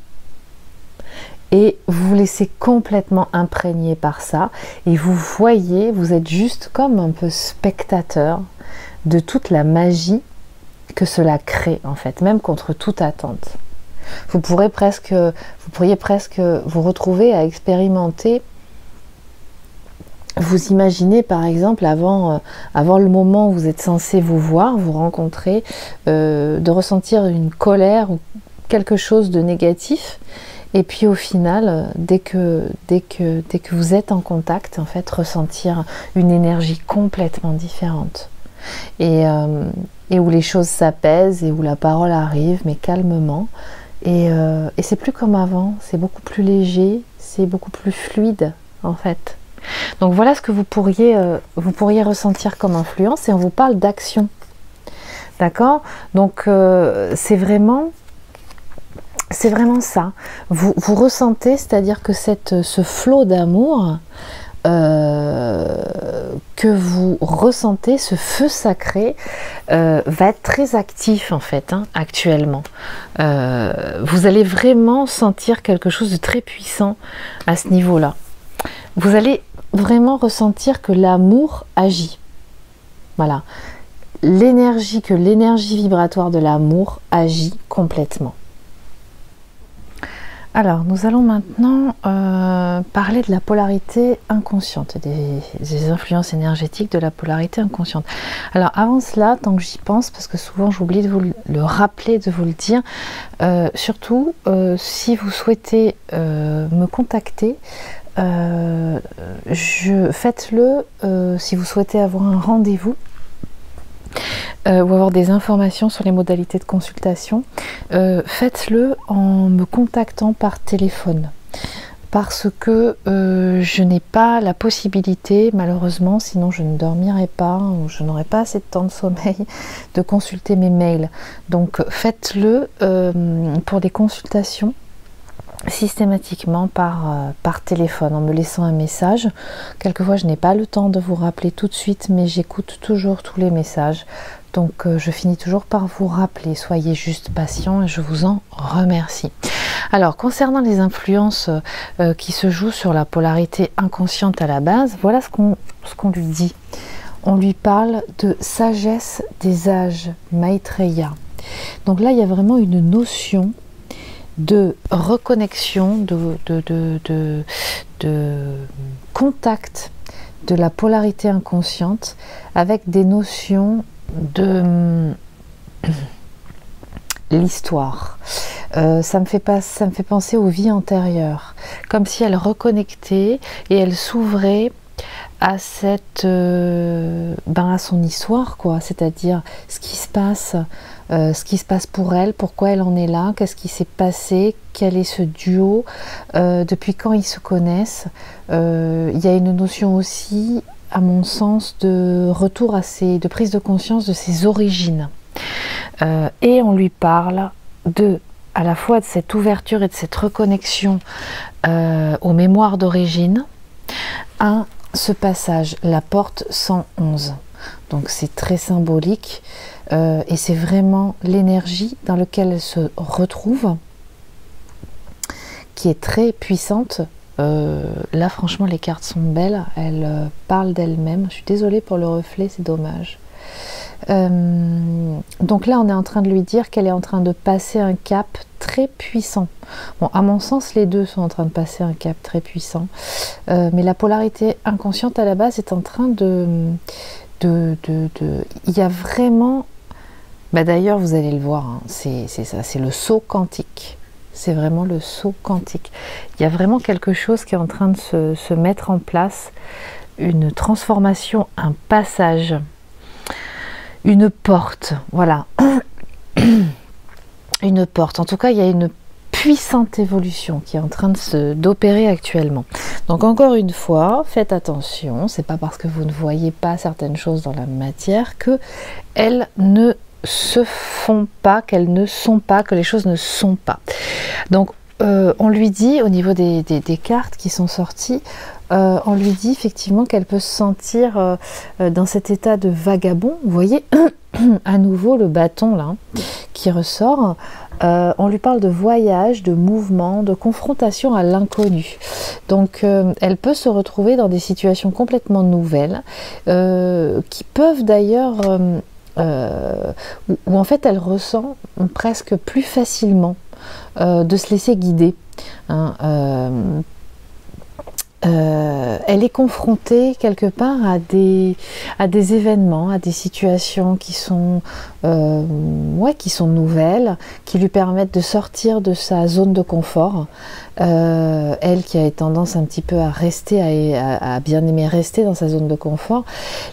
Et vous vous laissez complètement imprégner par ça et vous voyez, vous êtes juste comme un peu spectateur de toute la magie que cela crée en fait, même contre toute attente. Vous pourriez presque vous retrouver à expérimenter, vous imaginez par exemple avant le moment où vous êtes censé vous voir, vous rencontrer, de ressentir une colère ou quelque chose de négatif, et puis au final, dès que vous êtes en contact, en fait, ressentir une énergie complètement différente. Et où les choses s'apaisent et où la parole arrive, mais calmement. Et c'est plus comme avant, c'est beaucoup plus léger, c'est beaucoup plus fluide en fait. Donc voilà ce que vous pourriez ressentir comme influence, et on vous parle d'action. D'accord? Donc c'est vraiment ça. Vous ressentez, c'est-à-dire que ce flot d'amour que vous ressentez, ce feu sacré, va être très actif en fait, hein, actuellement. Vous allez vraiment sentir quelque chose de très puissant à ce niveau-là. Vous allez vraiment ressentir que l'amour agit. Voilà. L'énergie vibratoire de l'amour agit complètement. Alors, nous allons maintenant parler de la polarité inconsciente, des influences énergétiques de la polarité inconsciente. Alors, avant cela, tant que j'y pense, parce que souvent j'oublie de vous le rappeler, de vous le dire, surtout si vous souhaitez me contacter, faites-le si vous souhaitez avoir un rendez-vous ou avoir des informations sur les modalités de consultation, faites-le en me contactant par téléphone. Parce que je n'ai pas la possibilité, malheureusement, sinon je ne dormirai pas ou je n'aurai pas assez de temps de sommeil, de consulter mes mails. Donc faites-le pour des consultations systématiquement par téléphone, en me laissant un message. Quelquefois je n'ai pas le temps de vous rappeler tout de suite, mais j'écoute toujours tous les messages, donc je finis toujours par vous rappeler. Soyez juste patient et je vous en remercie. Alors, concernant les influences qui se jouent sur la polarité inconsciente à la base, voilà ce qu'on lui dit. On lui parle de sagesse des âges, Maitreya. Donc là, il y a vraiment une notion de reconnexion, de contact de la polarité inconsciente avec des notions de l'histoire. Ça me fait penser aux vies antérieures, comme si elle reconnectait et elle s'ouvrait à à son histoire, quoi, c'est-à-dire ce qui se passe pour elle, pourquoi elle en est là, qu'est-ce qui s'est passé, quel est ce duo, depuis quand ils se connaissent. Il y a une notion aussi, à mon sens, de retour de prise de conscience de ses origines. Et on lui parle à la fois de cette ouverture et de cette reconnexion aux mémoires d'origine, à ce passage, la porte 111. Donc c'est très symbolique et c'est vraiment l'énergie dans laquelle elle se retrouve qui est très puissante. Là franchement les cartes sont belles, elles parlent d'elles-mêmes. Je suis désolée pour le reflet, c'est dommage. Donc là on est en train de lui dire qu'elle est en train de passer un cap très puissant. Bon, à mon sens les deux sont en train de passer un cap très puissant, mais la polarité inconsciente à la base est en train il y a vraiment, d'ailleurs vous allez le voir, hein, c'est ça, c'est le saut quantique. C'est vraiment le saut quantique. Il y a vraiment quelque chose qui est en train de se mettre en place, une transformation, un passage, une porte, voilà. Une porte. En tout cas, il y a une puissante évolution qui est en train d'opérer actuellement. Donc encore une fois, faites attention, c'est pas parce que vous ne voyez pas certaines choses dans la matière que elles ne se font pas, qu'elles ne sont pas, que les choses ne sont pas. Donc on lui dit, au niveau des cartes qui sont sorties, on lui dit effectivement qu'elle peut se sentir dans cet état de vagabond. Vous voyez à nouveau le bâton là qui ressort. On lui parle de voyage, de mouvement, de confrontation à l'inconnu. Donc elle peut se retrouver dans des situations complètement nouvelles qui peuvent d'ailleurs où en fait elle ressent presque plus facilement de se laisser guider, hein. Elle est confrontée quelque part à des événements, à des situations qui sont nouvelles, qui lui permettent de sortir de sa zone de confort. Elle qui a tendance un petit peu à rester, à bien aimer rester dans sa zone de confort.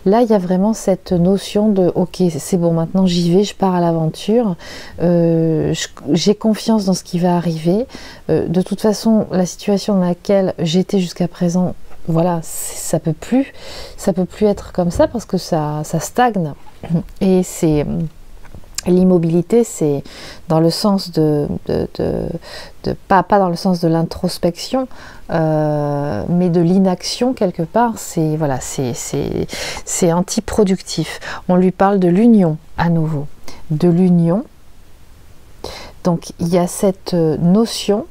Là, il y a vraiment cette notion de ok, c'est bon, maintenant j'y vais, je pars à l'aventure, j'ai confiance dans ce qui va arriver. De toute façon, la situation dans laquelle j'étais jusqu'à présent, voilà, ça peut plus être comme ça parce que ça stagne. Et c'est l'immobilité, c'est dans le sens pas dans le sens de l'introspection, mais de l'inaction quelque part. C'est voilà, c'est antiproductif. On lui parle de l'union à nouveau, de l'union. Donc il y a cette notion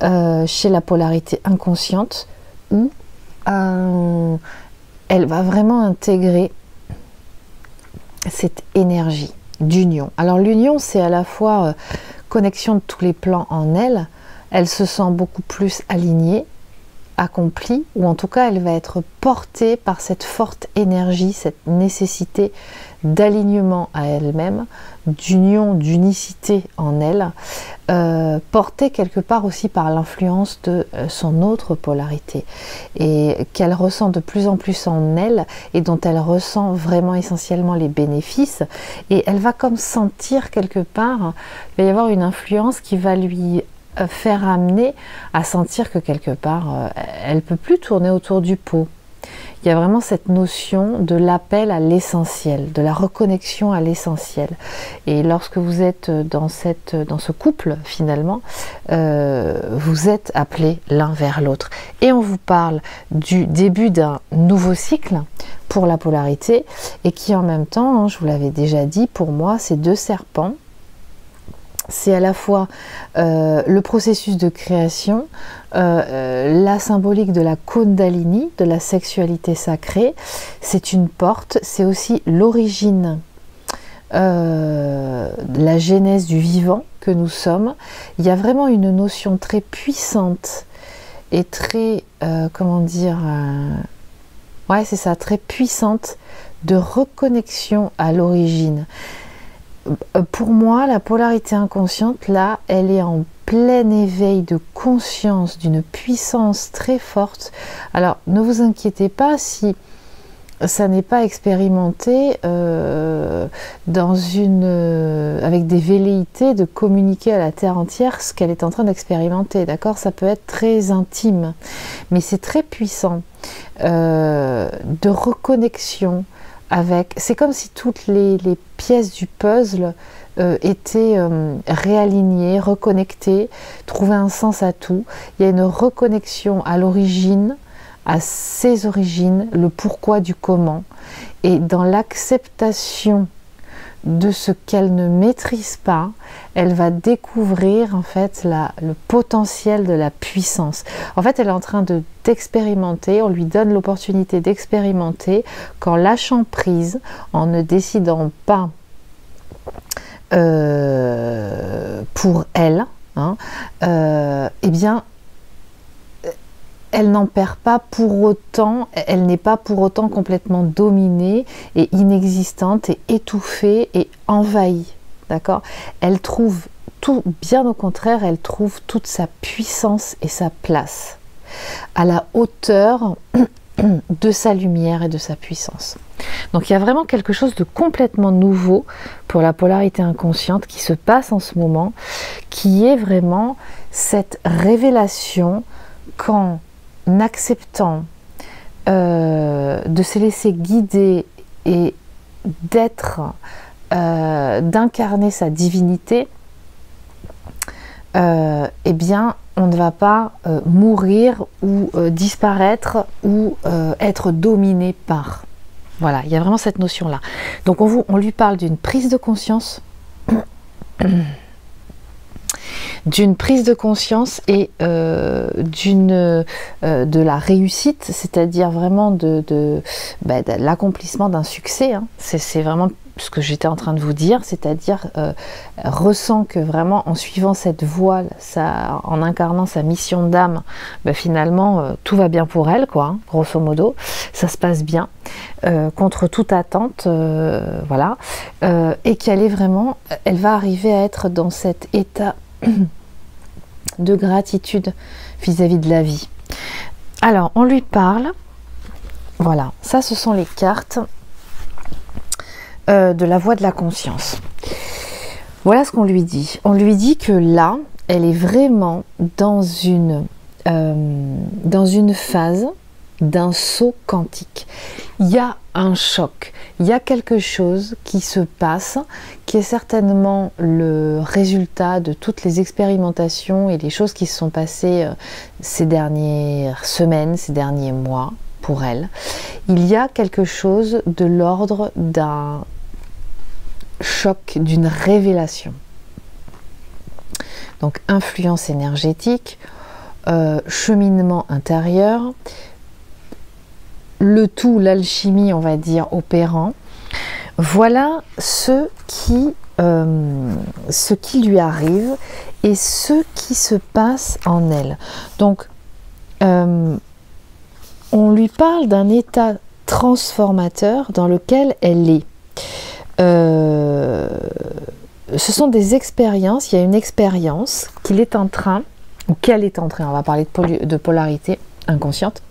chez la polarité inconsciente où elle va vraiment intégrer cette énergie d'union. Alors l'union, c'est à la fois connexion de tous les plans en elle, elle se sent beaucoup plus alignée, accomplie, ou en tout cas elle va être portée par cette forte énergie, cette nécessité d'alignement à elle-même, d'union, d'unicité en elle, portée quelque part aussi par l'influence de son autre polarité, et qu'elle ressent de plus en plus en elle, et dont elle ressent vraiment essentiellement les bénéfices, et elle va comme sentir quelque part, il va y avoir une influence qui va lui faire amener à sentir que quelque part, elle ne peut plus tourner autour du pot. Il y a vraiment cette notion de l'appel à l'essentiel, de la reconnexion à l'essentiel. Et lorsque vous êtes dans ce couple, finalement, vous êtes appelés l'un vers l'autre. Et on vous parle du début d'un nouveau cycle pour la polarité, et qui en même temps, hein, je vous l'avais déjà dit, pour moi, c'est deux serpents. C'est à la fois le processus de création, la symbolique de la Kundalini, de la sexualité sacrée. C'est une porte, c'est aussi l'origine, la genèse du vivant que nous sommes. Il y a vraiment une notion très puissante et très, comment dire, ouais, c'est ça, très puissante de reconnexion à l'origine. Pour moi, la polarité inconsciente, là, elle est en plein éveil de conscience, d'une puissance très forte. Alors, ne vous inquiétez pas si ça n'est pas expérimenté avec des velléités de communiquer à la Terre entière ce qu'elle est en train d'expérimenter, d'accord? Ça peut être très intime, mais c'est très puissant, de reconnexion, c'est comme si toutes les pièces du puzzle étaient réalignées, reconnectées, trouvaient un sens à tout. Il y a une reconnexion à l'origine, à ses origines, le pourquoi du comment, et dans l'acceptation de ce qu'elle ne maîtrise pas, elle va découvrir en fait le potentiel de la puissance. En fait, elle est en train d'expérimenter, on lui donne l'opportunité d'expérimenter, qu'en lâchant prise, en ne décidant pas pour elle, hein, eh bien, elle n'en perd pas pour autant, elle n'est pas pour autant complètement dominée et inexistante et étouffée et envahie, d'accord? Elle trouve tout, bien au contraire, elle trouve toute sa puissance et sa place à la hauteur de sa lumière et de sa puissance. Donc il y a vraiment quelque chose de complètement nouveau pour la polarité inconsciente qui se passe en ce moment, qui est vraiment cette révélation qu'en acceptant de se laisser guider et d'incarner sa divinité, eh bien on ne va pas mourir ou disparaître ou être dominé par. Voilà, il y a vraiment cette notion-là. Donc on lui parle d'une prise de conscience, et de la réussite, c'est-à-dire vraiment de l'accomplissement d'un succès, hein. C'est vraiment ce que j'étais en train de vous dire, c'est-à-dire ressent que vraiment en suivant cette voie, en incarnant sa mission d'âme, finalement tout va bien pour elle, quoi, hein, grosso modo, ça se passe bien, contre toute attente, voilà, et qu'elle va arriver à être dans cet état de gratitude vis-à-vis de la vie. Alors, on lui parle, voilà, ça ce sont les cartes de la voie de la conscience. Voilà ce qu'on lui dit. On lui dit que là, elle est vraiment dans une phase d'un saut quantique. Il y a un choc, il y a quelque chose qui se passe, qui est certainement le résultat de toutes les expérimentations et les choses qui se sont passées ces dernières semaines, ces derniers mois pour elle. Il y a quelque chose de l'ordre d'un choc, d'une révélation. Donc influence énergétique, cheminement intérieur, le tout, l'alchimie, on va dire, opérant. Voilà ce qui lui arrive, et ce qui se passe en elle. Donc, on lui parle d'un état transformateur dans lequel elle est. Ce sont des expériences, il y a une expérience qu'il est en train, ou qu'elle est en train, on va parler de polarité inconsciente,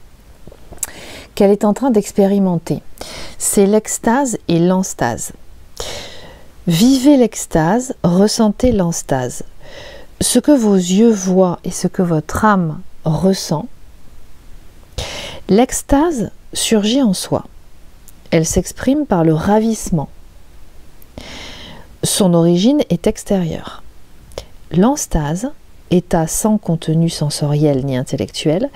qu'elle est en train d'expérimenter. C'est l'extase et l'enstase. Vivez l'extase, ressentez l'enstase. Ce que vos yeux voient et ce que votre âme ressent, l'extase surgit en soi. Elle s'exprime par le ravissement. Son origine est extérieure. L'enstase, état sans contenu sensoriel ni intellectuel,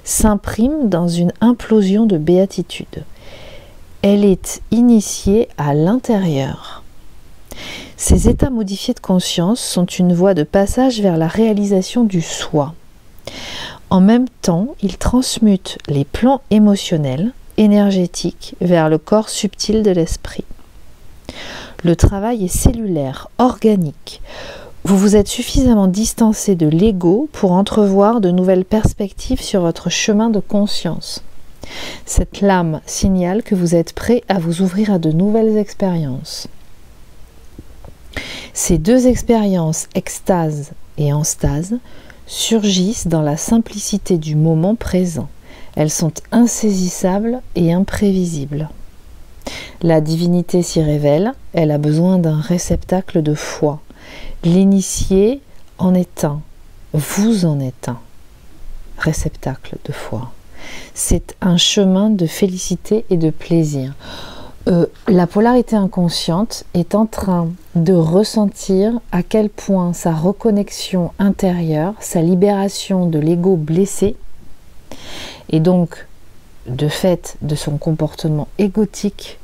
s'imprime dans une implosion de béatitude. Elle est initiée à l'intérieur. Ces états modifiés de conscience sont une voie de passage vers la réalisation du soi. En même temps, ils transmutent les plans émotionnels, énergétiques, vers le corps subtil de l'esprit. Le travail est cellulaire, organique. Vous vous êtes suffisamment distancé de l'ego pour entrevoir de nouvelles perspectives sur votre chemin de conscience. Cette lame signale que vous êtes prêt à vous ouvrir à de nouvelles expériences. Ces deux expériences, extase et enstase, surgissent dans la simplicité du moment présent. Elles sont insaisissables et imprévisibles. La divinité s'y révèle, elle a besoin d'un réceptacle de foi. L'initié en est un, vous en êtes un réceptacle de foi. C'est un chemin de félicité et de plaisir. La polarité inconsciente est en train de ressentir à quel point sa reconnexion intérieure, sa libération de l'ego blessé, et donc de fait de son comportement égotique,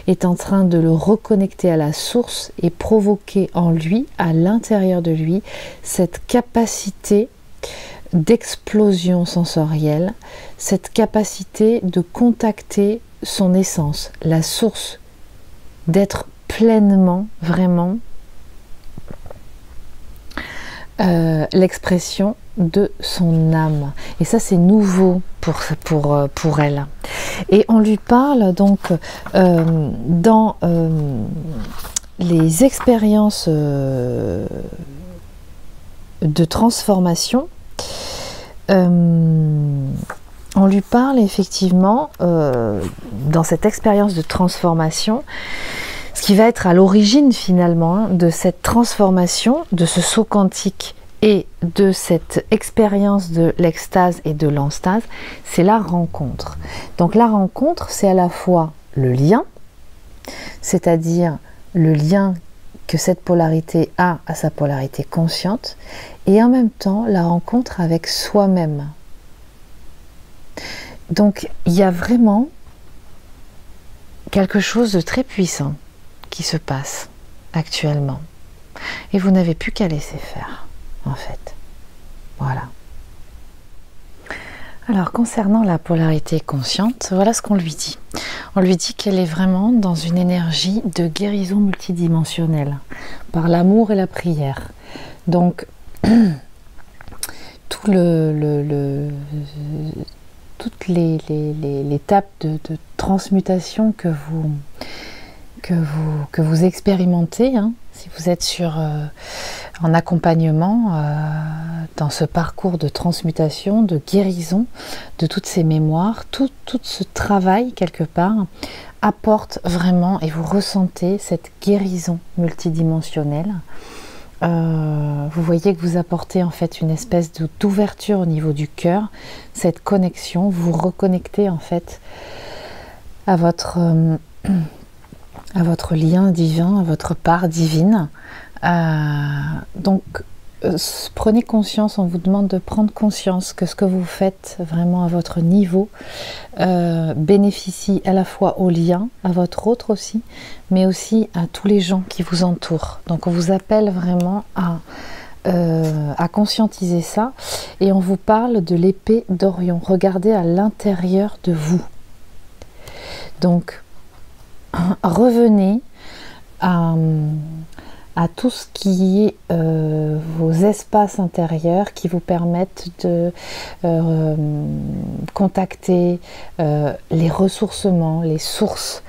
est en train de le reconnecter à la source et provoquer en lui, à l'intérieur de lui, cette capacité d'explosion sensorielle, cette capacité de contacter son essence, la source, d'être pleinement, vraiment, l'expression de son âme. Et ça, c'est nouveau pour elle. Et on lui parle donc dans les expériences de transformation, on lui parle effectivement dans cette expérience de transformation, ce qui va être à l'origine finalement de cette transformation, de ce saut quantique et de cette expérience de l'extase et de l'enstase, c'est la rencontre. Donc la rencontre, c'est à la fois le lien, c'est-à-dire le lien que cette polarité a à sa polarité consciente, et en même temps la rencontre avec soi-même. Donc il y a vraiment quelque chose de très puissant qui se passe actuellement. Et vous n'avez plus qu'à laisser faire, en fait. Voilà. Alors, concernant la polarité consciente, voilà ce qu'on lui dit. On lui dit qu'elle est vraiment dans une énergie de guérison multidimensionnelle, par l'amour et la prière. Donc, toutes les étapes de transmutation que vous expérimentez, hein, si vous êtes en accompagnement dans ce parcours de transmutation, de guérison de toutes ces mémoires, tout ce travail quelque part apporte vraiment, et vous ressentez cette guérison multidimensionnelle. Vous voyez que vous apportez en fait une espèce d'ouverture au niveau du cœur, cette connexion, vous reconnectez en fait à votre lien divin, à votre part divine. Donc prenez conscience, on vous demande de prendre conscience que ce que vous faites vraiment à votre niveau bénéficie à la fois au lien, à votre autre aussi, mais aussi à tous les gens qui vous entourent. Donc on vous appelle vraiment à conscientiser ça, et on vous parle de l'épée d'Orion. Regardez à l'intérieur de vous. Donc revenez à à tout ce qui est vos espaces intérieurs qui vous permettent de contacter les ressourcements, les sources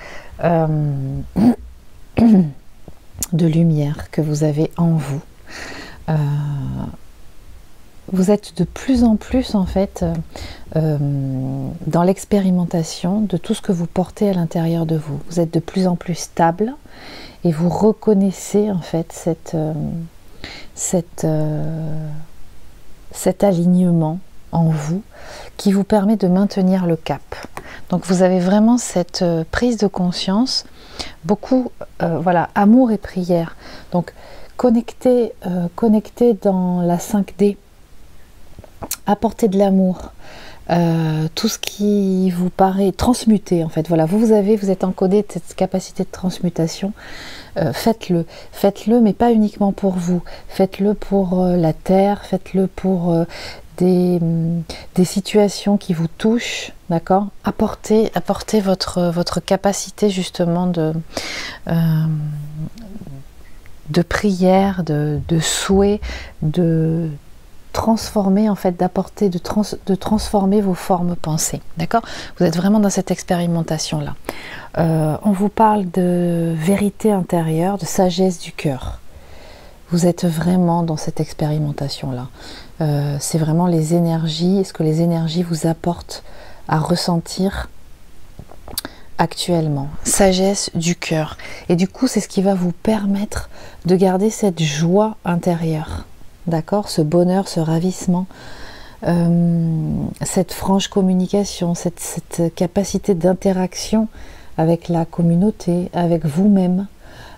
de lumière que vous avez en vous. Vous êtes de plus en plus en fait dans l'expérimentation de tout ce que vous portez à l'intérieur de vous. Vous êtes de plus en plus stable et vous reconnaissez en fait cet alignement en vous qui vous permet de maintenir le cap. Donc vous avez vraiment cette prise de conscience, beaucoup voilà, amour et prière. Donc connecté dans la 5D, apporter de l'amour, tout ce qui vous paraît transmuté en fait. Voilà, vous êtes encodé de cette capacité de transmutation. Faites-le, mais pas uniquement pour vous. Faites-le pour la terre, faites-le pour des situations qui vous touchent, d'accord. Apportez votre capacité justement de prière, de souhait, de transformer en fait, d'apporter, de transformer vos formes pensées, d'accord. Vous êtes vraiment dans cette expérimentation là. On vous parle de vérité intérieure, de sagesse du cœur. Vous êtes vraiment dans cette expérimentation là. C'est vraiment les énergies, ce que les énergies vous apportent à ressentir actuellement. Sagesse du cœur. Et du coup, c'est ce qui va vous permettre de garder cette joie intérieure. D'accord, ce bonheur, ce ravissement, cette franche communication, cette capacité d'interaction avec la communauté, avec vous-même,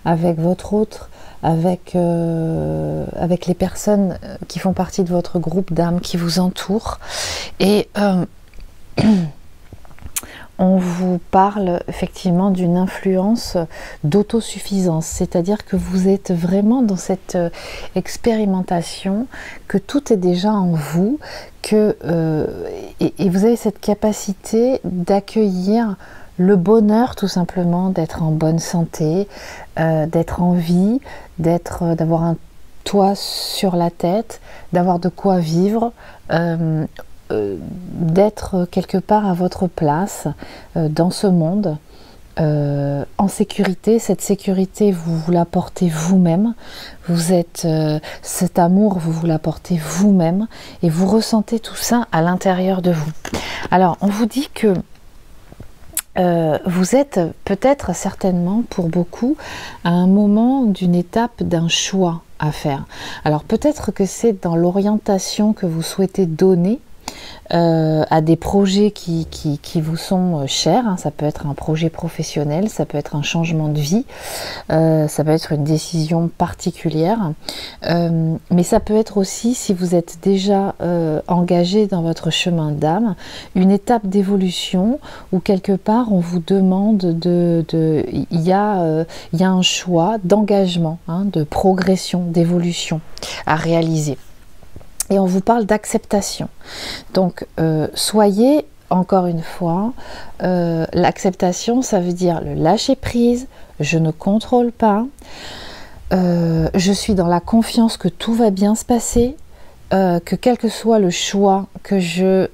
avec votre autre, avec les personnes qui font partie de votre groupe d'âmes qui vous entourent. Et on vous parle effectivement d'une influence d'autosuffisance, c'est-à-dire que vous êtes vraiment dans cette expérimentation, que tout est déjà en vous, et vous avez cette capacité d'accueillir le bonheur tout simplement, d'être en bonne santé, d'être en vie, d'avoir un toit sur la tête, d'avoir de quoi vivre, d'être quelque part à votre place dans ce monde, en sécurité. Cette sécurité, vous l'apportez vous-même. Cet amour, vous l'apportez vous-même et vous ressentez tout ça à l'intérieur de vous. Alors, on vous dit que vous êtes peut-être, certainement pour beaucoup, à un moment d'une étape d'un choix à faire. Alors peut-être que c'est dans l'orientation que vous souhaitez donner à des projets qui vous sont chers, hein. Ça peut être un projet professionnel, ça peut être un changement de vie, ça peut être une décision particulière, mais ça peut être aussi, si vous êtes déjà engagé dans votre chemin d'âme, une étape d'évolution où quelque part on vous demande il y a un choix d'engagement, hein, de progression, d'évolution à réaliser. Et on vous parle d'acceptation. Donc, soyez, encore une fois, l'acceptation, ça veut dire le lâcher prise, je ne contrôle pas, je suis dans la confiance que tout va bien se passer, que quel que soit le choix que je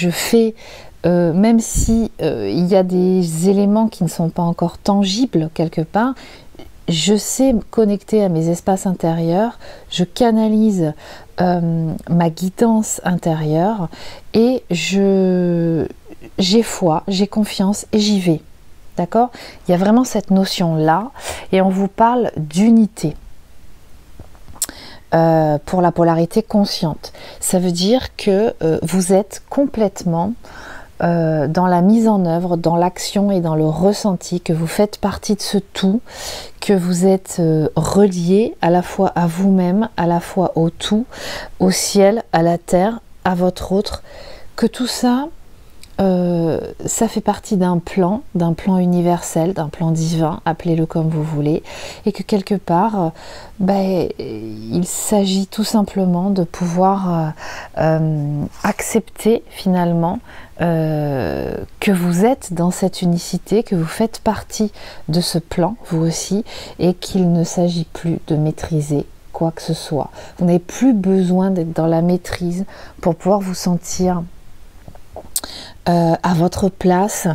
fais, même si il y a des éléments qui ne sont pas encore tangibles quelque part, je sais me connecter à mes espaces intérieurs, je canalise ma guidance intérieure et j'ai foi, j'ai confiance et j'y vais. D'accord? Il y a vraiment cette notion-là et on vous parle d'unité pour la polarité consciente. Ça veut dire que vous êtes complètement dans la mise en œuvre, dans l'action et dans le ressenti, que vous faites partie de ce tout, que vous êtes relié à la fois à vous-même, à la fois au tout, au ciel, à la terre, à votre autre, que tout ça ça fait partie d'un plan universel, d'un plan divin, appelez-le comme vous voulez, et que quelque part, il s'agit tout simplement de pouvoir accepter finalement que vous êtes dans cette unicité, que vous faites partie de ce plan, vous aussi, et qu'il ne s'agit plus de maîtriser quoi que ce soit. Vous n'avez plus besoin d'être dans la maîtrise pour pouvoir vous sentir à votre place,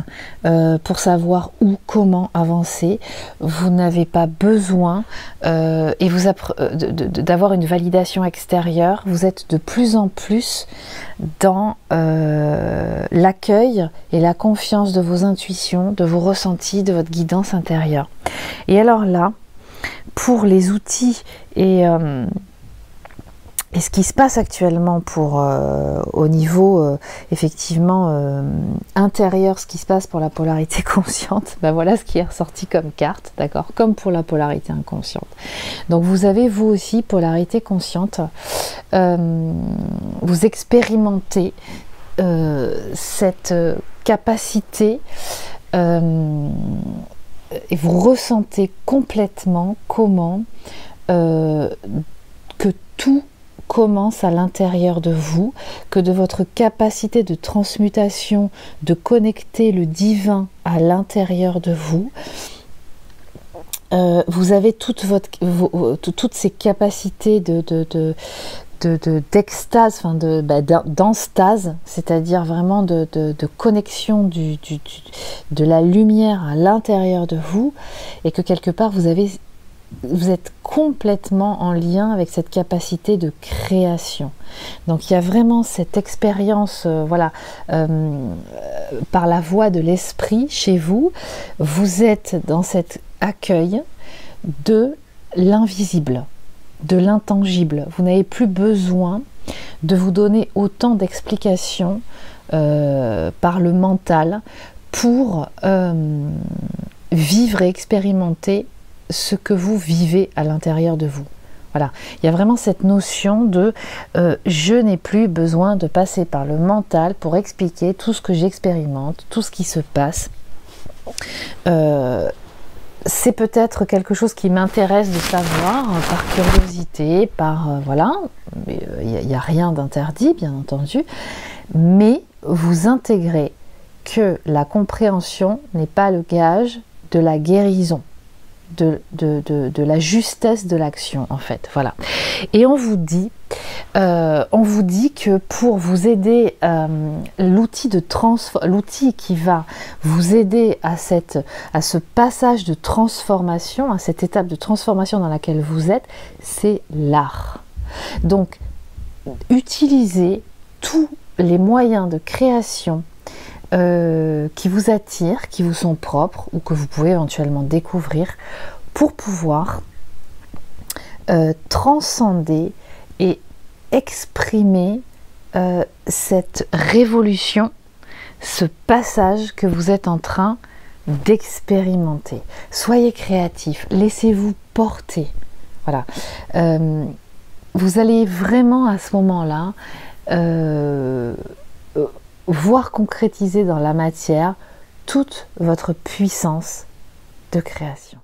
pour savoir où, comment avancer. Vous n'avez pas besoin d'avoir une validation extérieure. Vous êtes de plus en plus dans l'accueil et la confiance de vos intuitions, de vos ressentis, de votre guidance intérieure. Et alors là, pour les outils et ce qui se passe actuellement au niveau effectivement intérieur, ce qui se passe pour la polarité consciente, voilà ce qui est ressorti comme carte, d'accord, comme pour la polarité inconsciente. Donc vous avez vous aussi polarité consciente, vous expérimentez cette capacité et vous ressentez complètement comment que tout commence à l'intérieur de vous, que de votre capacité de transmutation, de connecter le divin à l'intérieur de vous, vous avez toutes ces capacités d'extase, d'enstase, c'est-à-dire vraiment de connexion de la lumière à l'intérieur de vous, et que quelque part vous êtes complètement en lien avec cette capacité de création. Donc il y a vraiment cette expérience, par la voie de l'esprit chez vous. Vous êtes dans cet accueil de l'invisible, de l'intangible. Vous n'avez plus besoin de vous donner autant d'explications par le mental pour vivre et expérimenter ce que vous vivez à l'intérieur de vous. Voilà, il y a vraiment cette notion de je n'ai plus besoin de passer par le mental pour expliquer tout ce que j'expérimente, tout ce qui se passe. C'est peut-être quelque chose qui m'intéresse de savoir par curiosité, voilà, il n'y a rien d'interdit bien entendu, mais vous intégrez que la compréhension n'est pas le gage de la guérison, de la justesse de l'action en fait, voilà. Et on vous dit que pour vous aider, l'outil qui va vous aider à ce passage de transformation, à cette étape de transformation dans laquelle vous êtes, c'est l'art. Donc utilisez tous les moyens de création qui vous attirent, qui vous sont propres ou que vous pouvez éventuellement découvrir pour pouvoir transcender et exprimer cette révolution, ce passage que vous êtes en train d'expérimenter. Soyez créatifs, laissez-vous porter. Voilà. Vous allez vraiment à ce moment-là voir concrétiser dans la matière toute votre puissance de création.